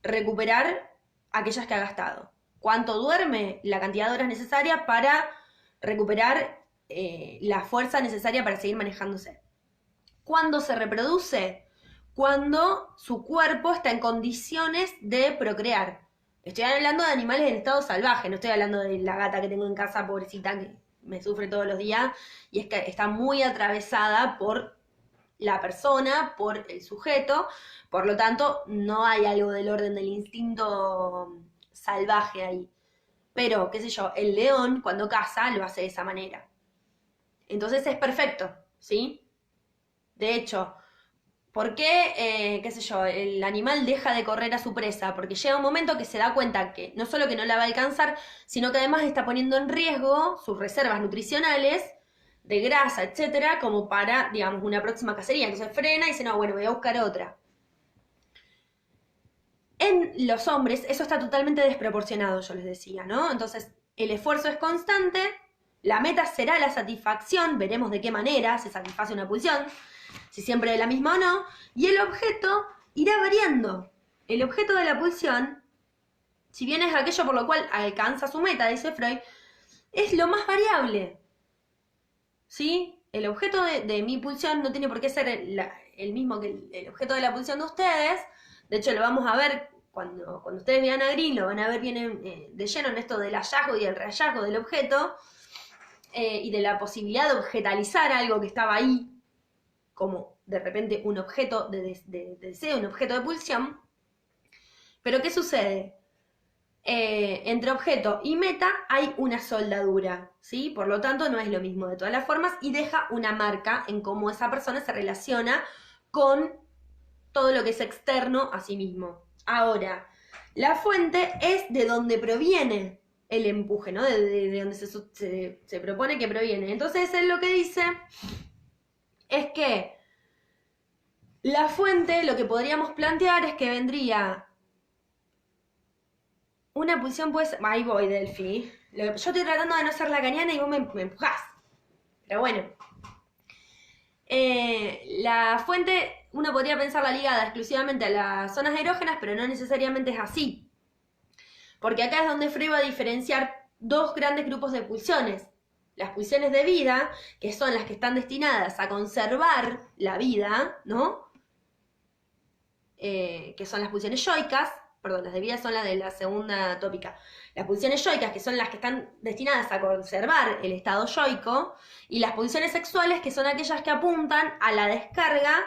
recuperar aquellas que ha gastado. ¿Cuánto duerme? La cantidad de horas necesaria para recuperar la fuerza necesaria para seguir manejándose. ¿Cuándo se reproduce? Cuando su cuerpo está en condiciones de procrear. Estoy hablando de animales en estado salvaje, no estoy hablando de la gata que tengo en casa, pobrecita, que me sufre todos los días, y es que está muy atravesada por la persona, por el sujeto, por lo tanto no hay algo del orden del instinto salvaje ahí. Pero, qué sé yo, el león cuando caza lo hace de esa manera. Entonces es perfecto, ¿sí? De hecho, ¿por qué, qué sé yo, el animal deja de correr a su presa? Porque llega un momento que se da cuenta que no solo que no la va a alcanzar, sino que además está poniendo en riesgo sus reservas nutricionales de grasa, etcétera, como para, digamos, una próxima cacería. Entonces frena y dice, no, bueno, voy a buscar otra. En los hombres eso está totalmente desproporcionado, yo les decía, ¿no? Entonces el esfuerzo es constante, la meta será la satisfacción, veremos de qué manera se satisface una pulsión, si siempre de la misma o no, y el objeto irá variando. El objeto de la pulsión si bien es aquello por lo cual alcanza su meta, dice Freud, es lo más variable. ¿Sí? El objeto de mi pulsión no tiene por qué ser el mismo que el objeto de la pulsión de ustedes. De hecho, lo vamos a ver cuando ustedes vean a Green, lo van a ver bien de lleno en esto del hallazgo y el rehallazgo del objeto, y de la posibilidad de objetalizar algo que estaba ahí, como de repente un objeto de deseo, un objeto de pulsión. Pero ¿qué sucede? Entre objeto y meta hay una soldadura, ¿sí? Por lo tanto, no es lo mismo de todas las formas y deja una marca en cómo esa persona se relaciona con todo lo que es externo a sí mismo. Ahora, la fuente es de donde proviene el empuje, ¿no? De donde se propone que proviene. Entonces, él lo que dice es que la fuente, lo que podríamos plantear es que vendría una pulsión, pues. Ahí voy, Delphi. Yo estoy tratando de no ser lacaniana y vos me empujás. Pero bueno. La fuente, uno podría pensarla ligada exclusivamente a las zonas erógenas, pero no necesariamente es así. Porque acá es donde Freud va a diferenciar dos grandes grupos de pulsiones. Las pulsiones de vida, que son las que están destinadas a conservar la vida, ¿no? Que son las pulsiones yoicas. Perdón, las de vida son las de la segunda tópica. Las pulsiones yoicas, que son las que están destinadas a conservar el estado yoico, y las pulsiones sexuales, que son aquellas que apuntan a la descarga.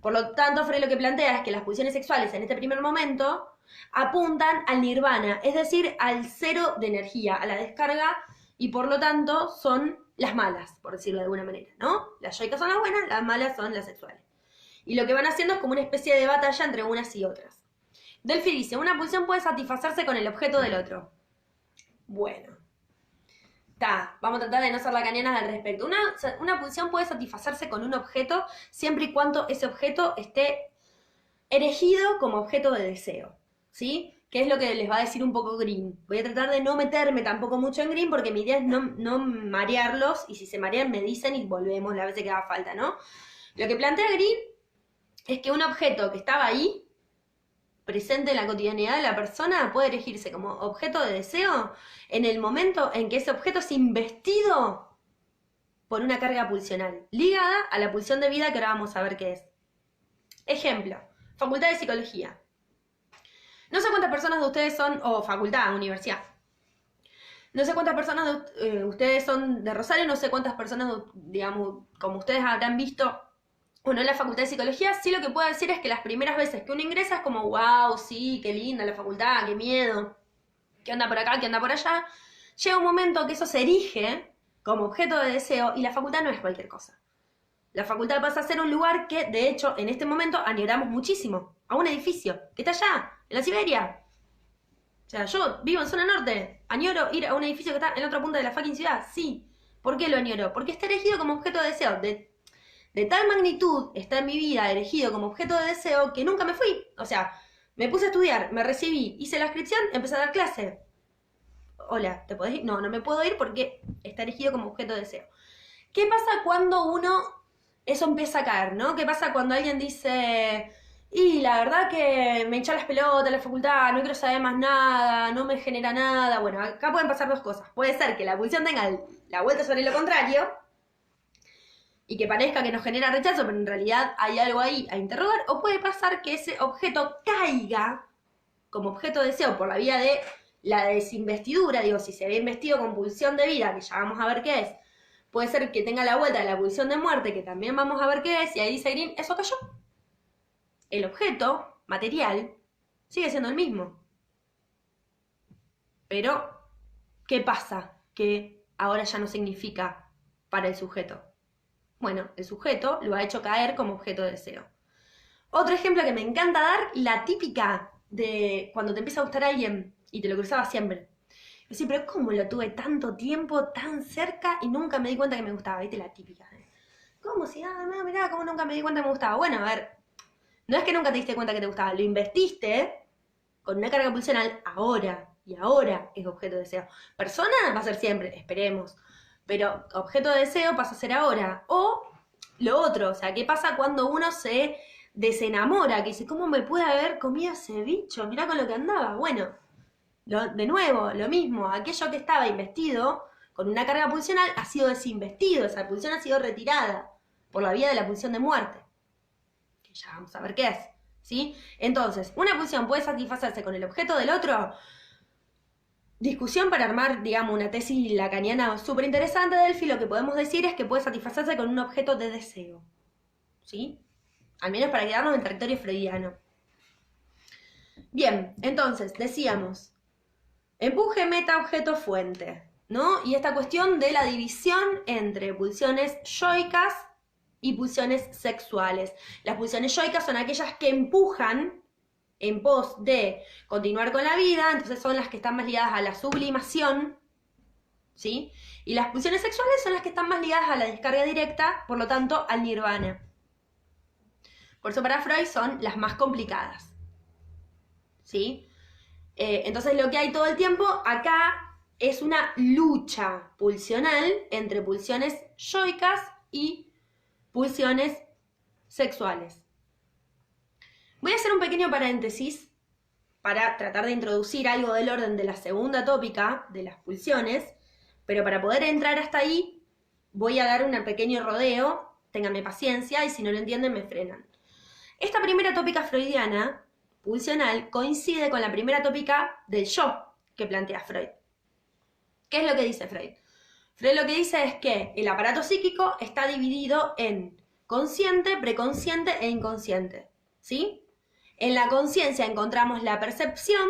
Por lo tanto, Freud lo que plantea es que las pulsiones sexuales en este primer momento apuntan al nirvana, es decir, al cero de energía, a la descarga, y por lo tanto son las malas, por decirlo de alguna manera, ¿no? Las yoicas son las buenas, las malas son las sexuales. Y lo que van haciendo es como una especie de batalla entre unas y otras. Delphi dice, una pulsión puede satisfacerse con el objeto del otro. Bueno. Vamos a tratar de no ser lacanianas al respecto. Una pulsión puede satisfacerse con un objeto siempre y cuando ese objeto esté erigido como objeto de deseo. ¿Sí? Que es lo que les va a decir un poco Green. Voy a tratar de no meterme tampoco mucho en Green porque mi idea es no marearlos, y si se marean me dicen y volvemos la vez que haga falta, ¿no? Lo que plantea Green es que un objeto que estaba ahí, presente en la cotidianidad de la persona, puede elegirse como objeto de deseo en el momento en que ese objeto es investido por una carga pulsional, ligada a la pulsión de vida que ahora vamos a ver qué es. Ejemplo, Facultad de Psicología. No sé cuántas personas de ustedes son, o facultad, universidad. No sé cuántas personas de ustedes son de Rosario, no sé cuántas personas, digamos, como ustedes habrán visto o no en la Facultad de Psicología. Sí, lo que puedo decir es que las primeras veces que uno ingresa es como, wow, sí, qué linda la facultad, qué miedo, qué onda por acá, qué onda por allá. Llega un momento que eso se erige como objeto de deseo y la facultad no es cualquier cosa. La facultad pasa a ser un lugar que, de hecho, en este momento añoramos muchísimo, a un edificio que está allá, en la Siberia. O sea, yo vivo en zona norte, añoro ir a un edificio que está en la otra punta de la fucking ciudad, sí. ¿Por qué lo añoro? Porque está elegido como objeto de deseo. De tal magnitud está en mi vida elegido como objeto de deseo que nunca me fui. O sea, me puse a estudiar, me recibí, hice la inscripción, empecé a dar clase. Hola, ¿te podés ir? No, no me puedo ir porque está elegido como objeto de deseo. ¿Qué pasa cuando eso empieza a caer, ¿no? ¿Qué pasa cuando alguien dice, y la verdad que me hincha las pelotas la facultad, no quiero saber más nada, no me genera nada? Bueno, acá pueden pasar dos cosas. Puede ser que la pulsión tenga la vuelta sobre lo contrario y que parezca que nos genera rechazo, pero en realidad hay algo ahí a interrogar, o puede pasar que ese objeto caiga como objeto de deseo por la vía de la desinvestidura. Digo, si se ve investido con pulsión de vida, que ya vamos a ver qué es, puede ser que tenga la vuelta de la pulsión de muerte, que también vamos a ver qué es, y ahí dice Green, eso cayó. El objeto material sigue siendo el mismo. Pero, ¿qué pasa? Que ahora ya no significa para el sujeto. Bueno, el sujeto lo ha hecho caer como objeto de deseo. Otro ejemplo que me encanta dar, la típica de cuando te empieza a gustar alguien y te lo cruzaba siempre. Y sí, pero ¿cómo lo tuve tanto tiempo, tan cerca y nunca me di cuenta que me gustaba? ¿Viste? La típica. ¿Cómo si? Mirá, ¿cómo nunca me di cuenta que me gustaba? Bueno, a ver, no es que nunca te diste cuenta que te gustaba, lo investiste con una carga pulsional ahora, y ahora es objeto de deseo. Persona va a ser siempre, esperemos. Pero objeto de deseo pasa a ser ahora. O lo otro, o sea, ¿qué pasa cuando uno se desenamora? Que dice, ¿cómo me puede haber comido ese bicho? Mirá con lo que andaba. Bueno, De nuevo, lo mismo, aquello que estaba investido con una carga pulsional ha sido desinvestido, esa pulsión ha sido retirada por la vía de la pulsión de muerte, que ya vamos a ver qué es, ¿sí? Entonces, una pulsión puede satisfacerse con el objeto del otro. Discusión para armar, digamos, una tesis lacaniana súper interesante, Delphi. Lo que podemos decir es que puede satisfacerse con un objeto de deseo, ¿sí? Al menos para quedarnos en territorio freudiano. Bien, entonces, decíamos, empuje, meta, objeto, fuente, ¿no? Y esta cuestión de la división entre pulsiones yoicas y pulsiones sexuales. Las pulsiones yoicas son aquellas que empujan en pos de continuar con la vida, entonces son las que están más ligadas a la sublimación, ¿sí? Y las pulsiones sexuales son las que están más ligadas a la descarga directa, por lo tanto, al nirvana. Por eso para Freud son las más complicadas, ¿sí? Entonces lo que hay todo el tiempo acá es una lucha pulsional entre pulsiones yoicas y pulsiones sexuales. Voy a hacer un pequeño paréntesis para tratar de introducir algo del orden de la segunda tópica de las pulsiones, pero para poder entrar hasta ahí voy a dar un pequeño rodeo, ténganme paciencia y si no lo entienden me frenan. Esta primera tópica freudiana, pulsional, coincide con la primera tópica del yo que plantea Freud. ¿Qué es lo que dice Freud? Freud lo que dice es que el aparato psíquico está dividido en consciente, preconsciente e inconsciente, ¿sí? En la conciencia encontramos la percepción,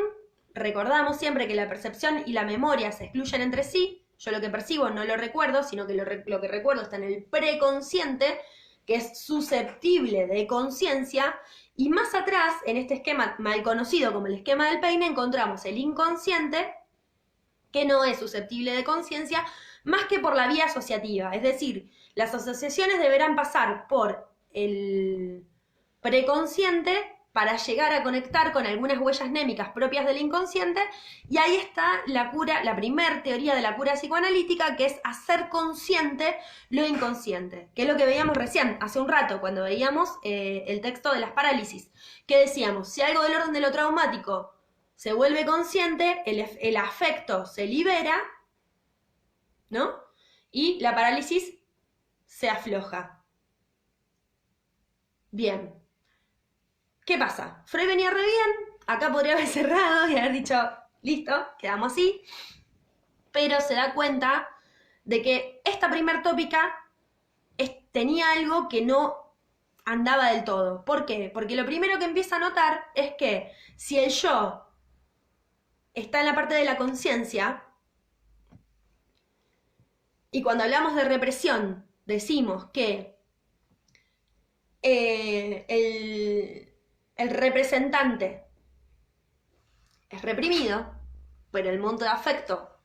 recordamos siempre que la percepción y la memoria se excluyen entre sí, yo lo que percibo no lo recuerdo, sino que lo que recuerdo está en el preconsciente, que es susceptible de conciencia, y más atrás, en este esquema mal conocido como el esquema del peine, encontramos el inconsciente, que no es susceptible de conciencia, más que por la vía asociativa, es decir, las asociaciones deberán pasar por el preconsciente para llegar a conectar con algunas huellas némicas propias del inconsciente, y ahí está la cura, la primer teoría de la cura psicoanalítica, que es hacer consciente lo inconsciente, que es lo que veíamos recién, hace un rato, cuando veíamos el texto de las parálisis, que decíamos, si algo del orden de lo traumático se vuelve consciente, el afecto se libera, ¿no? Y la parálisis se afloja. Bien. ¿Qué pasa? Freud venía re bien, acá podría haber cerrado y haber dicho, listo, quedamos así, pero se da cuenta de que esta primer tópica tenía algo que no andaba del todo. ¿Por qué? Porque lo primero que empieza a notar es que si el yo está en la parte de la conciencia, y cuando hablamos de represión decimos que el representante es reprimido, pero el monto de afecto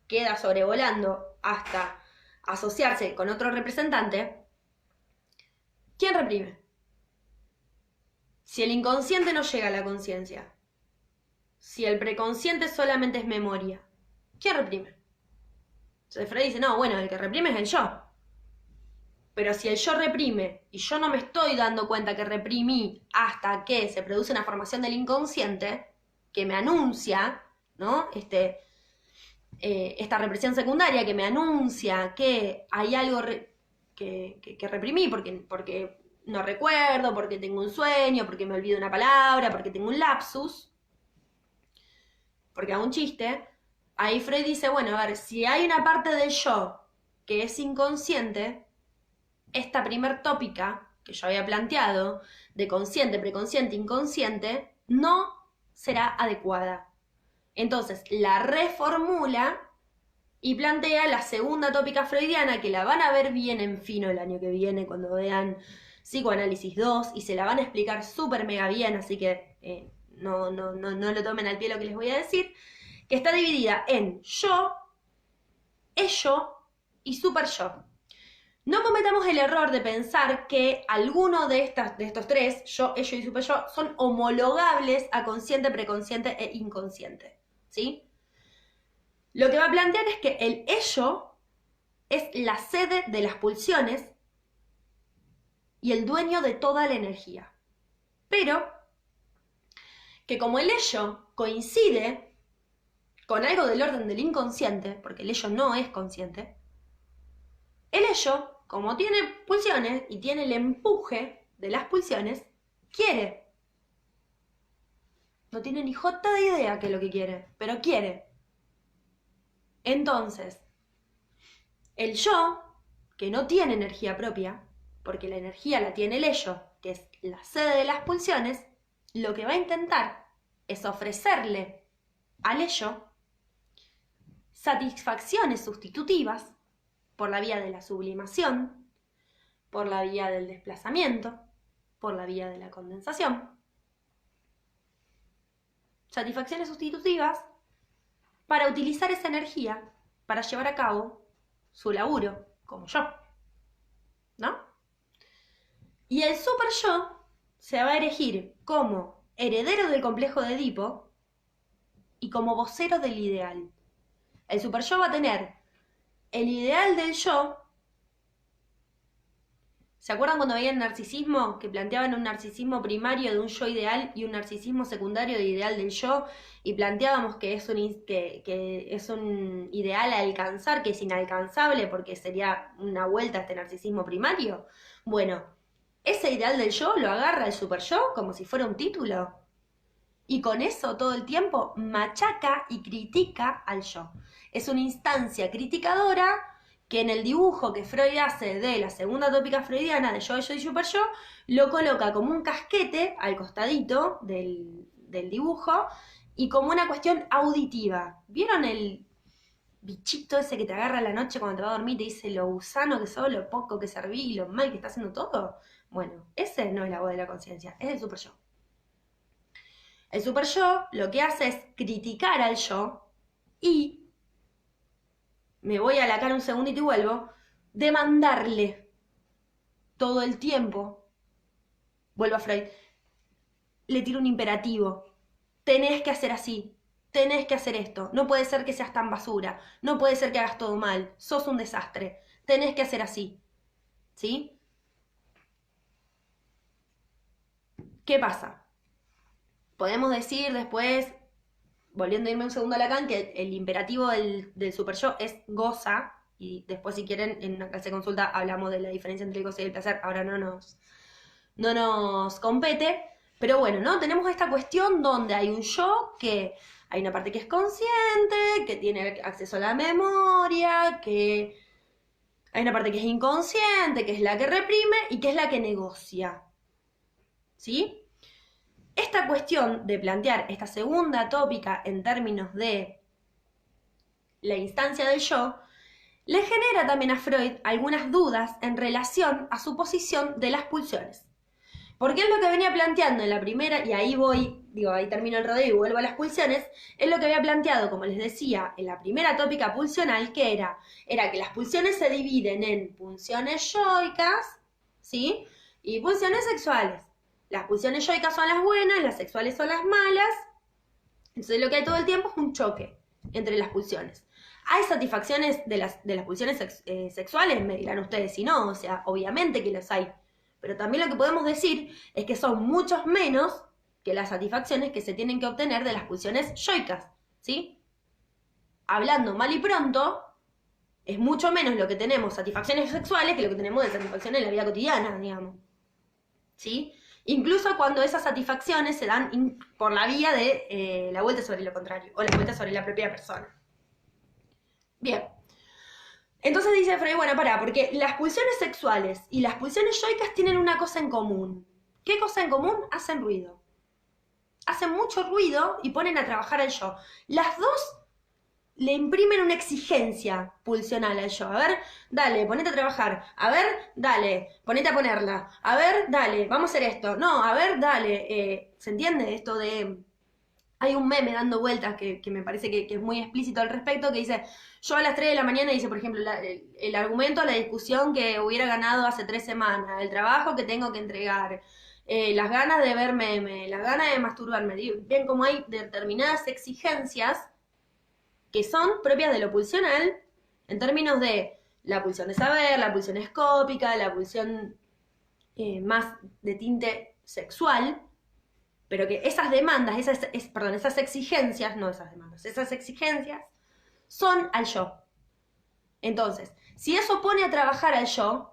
queda sobrevolando hasta asociarse con otro representante, ¿quién reprime? Si el inconsciente no llega a la conciencia, si el preconsciente solamente es memoria, ¿quién reprime? Entonces Freud dice, no, bueno, el que reprime es el yo. Pero si el yo reprime y yo no me estoy dando cuenta que reprimí hasta que se produce una formación del inconsciente que me anuncia, ¿no? Esta represión secundaria que me anuncia que hay algo que reprimí porque no recuerdo, porque tengo un sueño, porque me olvido una palabra, porque tengo un lapsus, porque hago un chiste, ahí Freud dice, bueno, a ver, si hay una parte del yo que es inconsciente, esta primer tópica que yo había planteado, de consciente, preconsciente, inconsciente, no será adecuada. Entonces la reformula y plantea la segunda tópica freudiana, que la van a ver bien en fino el año que viene cuando vean Psicoanálisis 2 y se la van a explicar súper mega bien, así que no lo tomen al pie lo que les voy a decir, que está dividida en yo, ello y super yo. No cometamos el error de pensar que alguno de estos tres, yo, ello y super yo, son homologables a consciente, preconsciente e inconsciente, ¿sí? Lo que va a plantear es que el ello es la sede de las pulsiones y el dueño de toda la energía. Pero que como el ello coincide con algo del orden del inconsciente, porque el ello no es consciente, el ello, como tiene pulsiones y tiene el empuje de las pulsiones, quiere. No tiene ni jota de idea qué es lo que quiere, pero quiere. Entonces, el yo, que no tiene energía propia, porque la energía la tiene el ello, que es la sede de las pulsiones, lo que va a intentar es ofrecerle al ello satisfacciones sustitutivas por la vía de la sublimación, por la vía del desplazamiento, por la vía de la condensación. Satisfacciones sustitutivas para utilizar esa energía para llevar a cabo su laburo, como yo, ¿no? Y el super yo se va a erigir como heredero del complejo de Edipo y como vocero del ideal. El super yo va a tener el ideal del yo. ¿Se acuerdan cuando veían narcisismo? Que planteaban un narcisismo primario de un yo ideal y un narcisismo secundario de ideal del yo, y planteábamos que es un ideal a alcanzar, que es inalcanzable porque sería una vuelta a este narcisismo primario. Bueno, ese ideal del yo lo agarra el super yo como si fuera un título. Y con eso todo el tiempo machaca y critica al yo. Es una instancia criticadora que en el dibujo que Freud hace de la segunda tópica freudiana de yo y super yo, lo coloca como un casquete al costadito del dibujo y como una cuestión auditiva. ¿Vieron el bichito ese que te agarra a la noche cuando te va a dormir y te dice lo gusano que sos, lo poco que serví y lo mal que está haciendo todo? Bueno, ese no es la voz de la conciencia, es el super yo. El super yo lo que hace es criticar al yo y, me voy a la cara un segundito y vuelvo, demandarle todo el tiempo, vuelvo a Freud, le tiro un imperativo, tenés que hacer así, tenés que hacer esto, no puede ser que seas tan basura, no puede ser que hagas todo mal, sos un desastre, tenés que hacer así, ¿sí? ¿Qué pasa? Podemos decir después, volviendo a irme un segundo a Lacan, que el imperativo del super yo es goza, y después si quieren en una clase de consulta hablamos de la diferencia entre el goce y el placer, ahora no nos compete, pero bueno, ¿no? Tenemos esta cuestión donde hay un yo que hay una parte que es consciente, que tiene acceso a la memoria, que hay una parte que es inconsciente, que es la que reprime y que es la que negocia, ¿sí? Esta cuestión de plantear esta segunda tópica en términos de la instancia del yo, le genera también a Freud algunas dudas en relación a su posición de las pulsiones. Porque es lo que venía planteando en la primera, y ahí ahí termino el rodeo y vuelvo a las pulsiones, es lo que había planteado, como les decía, en la primera tópica pulsional, que era que las pulsiones se dividen en pulsiones yoicas, ¿sí? Y pulsiones sexuales. Las pulsiones yoicas son las buenas, las sexuales son las malas. Entonces lo que hay todo el tiempo es un choque entre las pulsiones. ¿Hay satisfacciones de las pulsiones sexuales? Me dirán ustedes si no, o sea, obviamente que las hay. Pero también lo que podemos decir es que son muchos menos que las satisfacciones que se tienen que obtener de las pulsiones yoicas, ¿sí? Hablando mal y pronto, es mucho menos lo que tenemos satisfacciones sexuales que lo que tenemos de satisfacciones en la vida cotidiana, digamos, ¿sí? Incluso cuando esas satisfacciones se dan por la vía de la vuelta sobre lo contrario, o la vuelta sobre la propia persona. Bien. Entonces dice Freud, bueno, porque las pulsiones sexuales y las pulsiones yoicas tienen una cosa en común. ¿Qué cosa en común? Hacen ruido. Hacen mucho ruido y ponen a trabajar al yo. Las dos le imprimen una exigencia pulsional al yo. A ver, dale, ponete a trabajar. A ver, dale, ponete a ponerla. A ver, dale, vamos a hacer esto. No, a ver, dale. ¿Se entiende esto de...? Hay un meme dando vueltas que me parece que es muy explícito al respecto, que dice, yo a las 3 de la mañana, dice, por ejemplo, el argumento, la discusión que hubiera ganado hace 3 semanas, el trabajo que tengo que entregar, las ganas de ver meme, las ganas de masturbarme. Bien, como hay determinadas exigencias que son propias de lo pulsional, en términos de la pulsión de saber, la pulsión escópica, la pulsión más de tinte sexual, pero que esas demandas, esas exigencias, no esas demandas, esas exigencias son al yo. Entonces, si eso pone a trabajar al yo,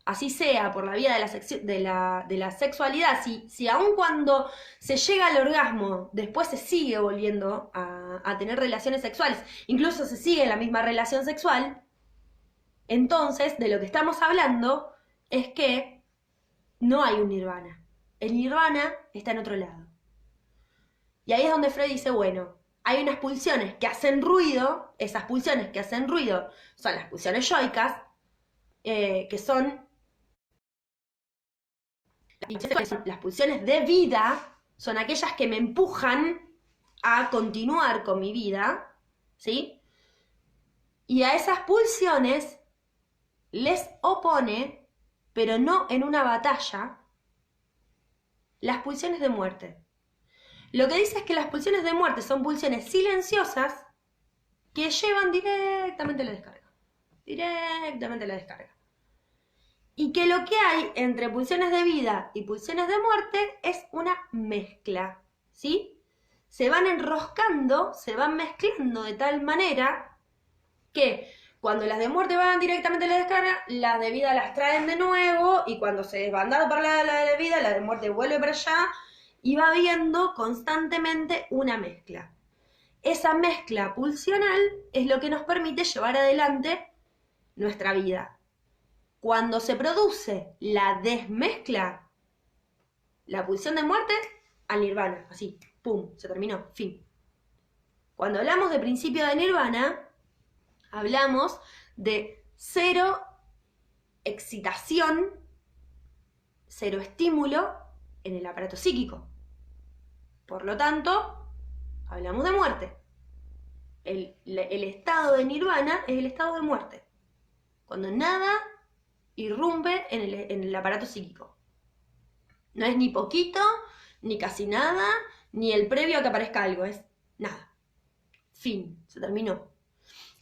así sea por la vía de la sexualidad, si aun cuando se llega al orgasmo, después se sigue volviendo a tener relaciones sexuales, incluso se sigue en la misma relación sexual, entonces de lo que estamos hablando es que no hay un nirvana. El nirvana está en otro lado. Y ahí es donde Freud dice, bueno, hay unas pulsiones que hacen ruido, esas pulsiones que hacen ruido son las pulsiones yoicas, que son las pulsiones de vida, son aquellas que me empujan a continuar con mi vida, ¿sí? Y a esas pulsiones les opone, pero no en una batalla, las pulsiones de muerte. Lo que dice es que las pulsiones de muerte son pulsiones silenciosas que llevan directamente a la descarga. Directamente a la descarga. Y que lo que hay entre pulsiones de vida y pulsiones de muerte es una mezcla, ¿sí? Se van enroscando, se van mezclando de tal manera que cuando las de muerte van directamente a la descarga, las de vida las traen de nuevo, y cuando se desbandan para la de vida, la de muerte vuelve para allá, y va habiendo constantemente una mezcla. Esa mezcla pulsional es lo que nos permite llevar adelante nuestra vida. Cuando se produce la desmezcla, la pulsión de muerte, al nirvana, así, pum, se terminó, fin. Cuando hablamos de principio de nirvana, hablamos de cero excitación, cero estímulo en el aparato psíquico. Por lo tanto, hablamos de muerte. El estado de nirvana es el estado de muerte. Cuando nada irrumpe en el aparato psíquico. No es ni poquito, ni casi nada, ni el previo a que aparezca algo, es nada. Fin, se terminó.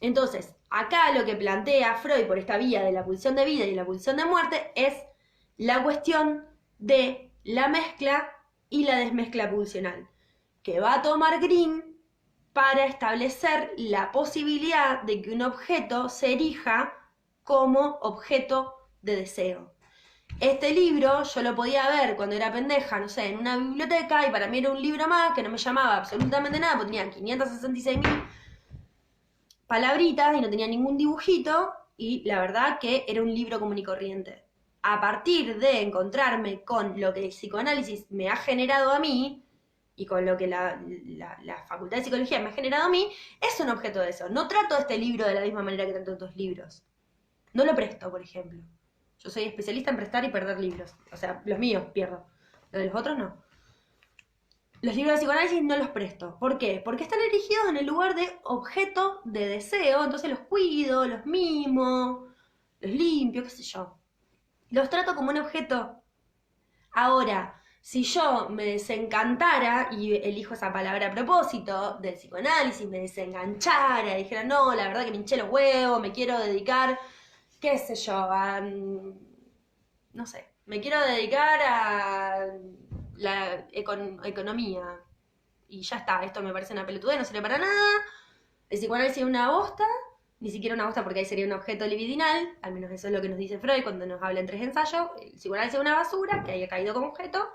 Entonces, acá lo que plantea Freud por esta vía de la pulsión de vida y la pulsión de muerte es la cuestión de la mezcla y la desmezcla pulsional, que va a tomar Green para establecer la posibilidad de que un objeto se erija como objeto de deseo. Este libro yo lo podía ver cuando era pendeja, no sé, en una biblioteca, y para mí era un libro más que no me llamaba absolutamente nada, porque tenía 566.000 palabritas y no tenía ningún dibujito, y la verdad que era un libro común y corriente. A partir de encontrarme con lo que el psicoanálisis me ha generado a mí, y con lo que la Facultad de Psicología me ha generado a mí, es un objeto de deseo. No trato este libro de la misma manera que trato otros libros. No lo presto, por ejemplo. Yo soy especialista en prestar y perder libros. O sea, los míos pierdo. Los de los otros no. Los libros de psicoanálisis no los presto. ¿Por qué? Porque están erigidos en el lugar de objeto de deseo. Entonces los cuido, los mimo, los limpio, qué sé yo. Los trato como un objeto. Ahora, si yo me desencantara, y elijo esa palabra a propósito, del psicoanálisis, me desenganchara, dijera, no, la verdad que me hinché los huevos, me quiero dedicar, qué sé yo, no sé, me quiero dedicar a la economía, y ya está, esto me parece una pelotudez, no sirve para nada, el psicoanálisis es una bosta, ni siquiera una bosta porque ahí sería un objeto libidinal, al menos eso es lo que nos dice Freud cuando nos habla en 3 ensayos, el psicoanálisis es una basura, que haya caído como objeto,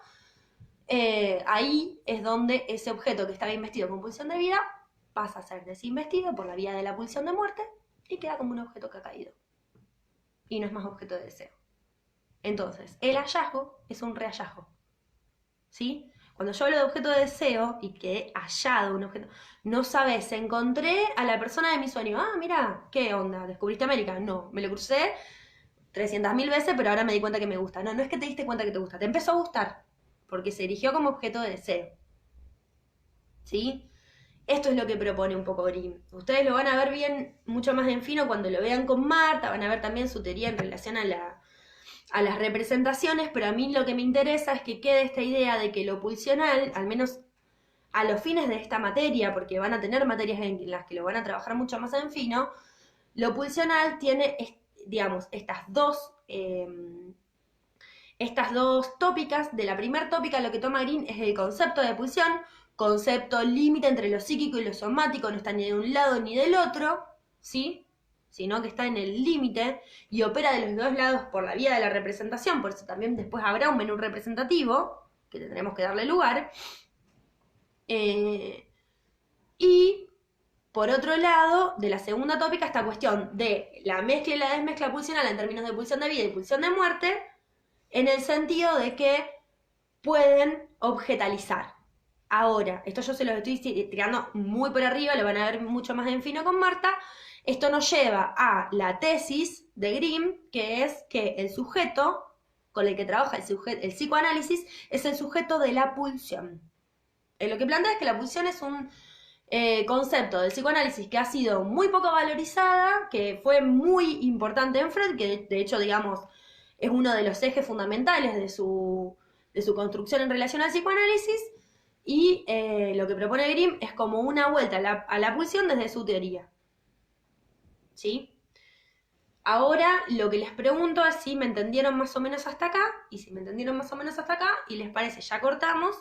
ahí es donde ese objeto que estaba investido con pulsión de vida pasa a ser desinvestido por la vía de la pulsión de muerte y queda como un objeto que ha caído. Y no es más objeto de deseo. Entonces, el hallazgo es un rehallazgo. ¿Sí? Cuando yo hablo de objeto de deseo y que he hallado un objeto, no sabes, encontré a la persona de mi sueño. Ah, mira, ¿qué onda? ¿Descubriste América? No, me lo crucé 300.000 veces, pero ahora me di cuenta que me gusta. No, no es que te diste cuenta que te gusta, te empezó a gustar, porque se erigió como objeto de deseo. ¿Sí? Esto es lo que propone un poco Grimm. Ustedes lo van a ver bien, mucho más en fino cuando lo vean con Marta, van a ver también su teoría en relación a las representaciones, pero a mí lo que me interesa es que quede esta idea de que lo pulsional, al menos a los fines de esta materia, porque van a tener materias en las que lo van a trabajar mucho más en fino, lo pulsional tiene, digamos, estas dos Estas dos tópicas, de la primera tópica lo que toma Green es el concepto de pulsión, concepto límite entre lo psíquico y lo somático, no está ni de un lado ni del otro, ¿sí? Sino que está en el límite y opera de los dos lados por la vía de la representación, por eso también después habrá un menú representativo, que tendremos que darle lugar. Y por otro lado, de la segunda tópica, esta cuestión de la mezcla y la desmezcla pulsional en términos de pulsión de vida y pulsión de muerte, en el sentido de que pueden objetalizar. Ahora, esto yo se los estoy tirando muy por arriba, lo van a ver mucho más en fino con Marta. Esto nos lleva a la tesis de Grimm, que es que el sujeto con el que trabaja el psicoanálisis es el sujeto de la pulsión. Lo que plantea es que la pulsión es un concepto del psicoanálisis que ha sido muy poco valorizada, que fue muy importante en Freud, que de hecho, digamos, es uno de los ejes fundamentales de su construcción en relación al psicoanálisis, y lo que propone Grimm es como una vuelta a la pulsión desde su teoría. ¿Sí? Ahora lo que les pregunto es si me entendieron más o menos hasta acá, y si me entendieron más o menos hasta acá, y les parece, ya cortamos,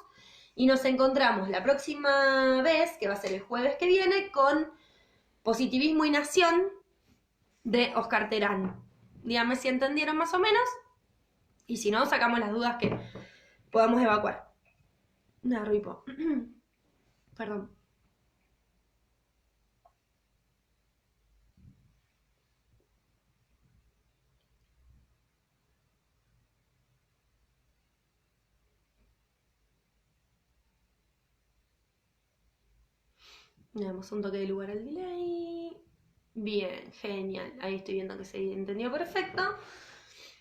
y nos encontramos la próxima vez, que va a ser el jueves que viene, con Positivismo y Nación de Oscar Terán. Díganme si entendieron más o menos, y si no, sacamos las dudas que podamos evacuar. Me agarro hipo. Perdón. Le damos un toque de lugar al delay. Bien, genial. Ahí estoy viendo que se entendió perfecto.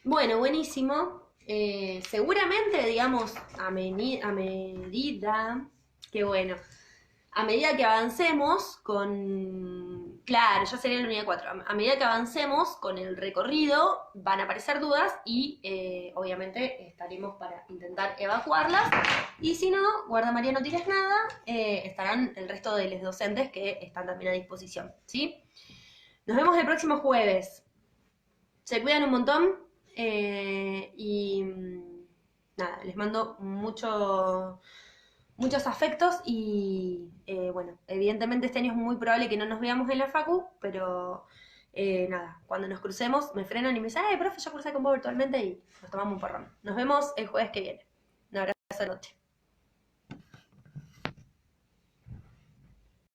Bueno, buenísimo. Seguramente, digamos, a medida, qué bueno, a medida que avancemos con, claro, ya sería la unidad 4, a medida que avancemos con el recorrido van a aparecer dudas y obviamente estaremos para intentar evacuarlas, y si no, guarda María, no tires nada, estarán el resto de los docentes que están también a disposición, ¿sí? Nos vemos el próximo jueves. Se cuidan un montón y nada, les mando muchos afectos y bueno, evidentemente este año es muy probable que no nos veamos en la facu, pero nada, cuando nos crucemos me frenan y me dicen, profe, yo cursé con vos virtualmente y nos tomamos un porrón. Nos vemos el jueves que viene. Un abrazo de noche.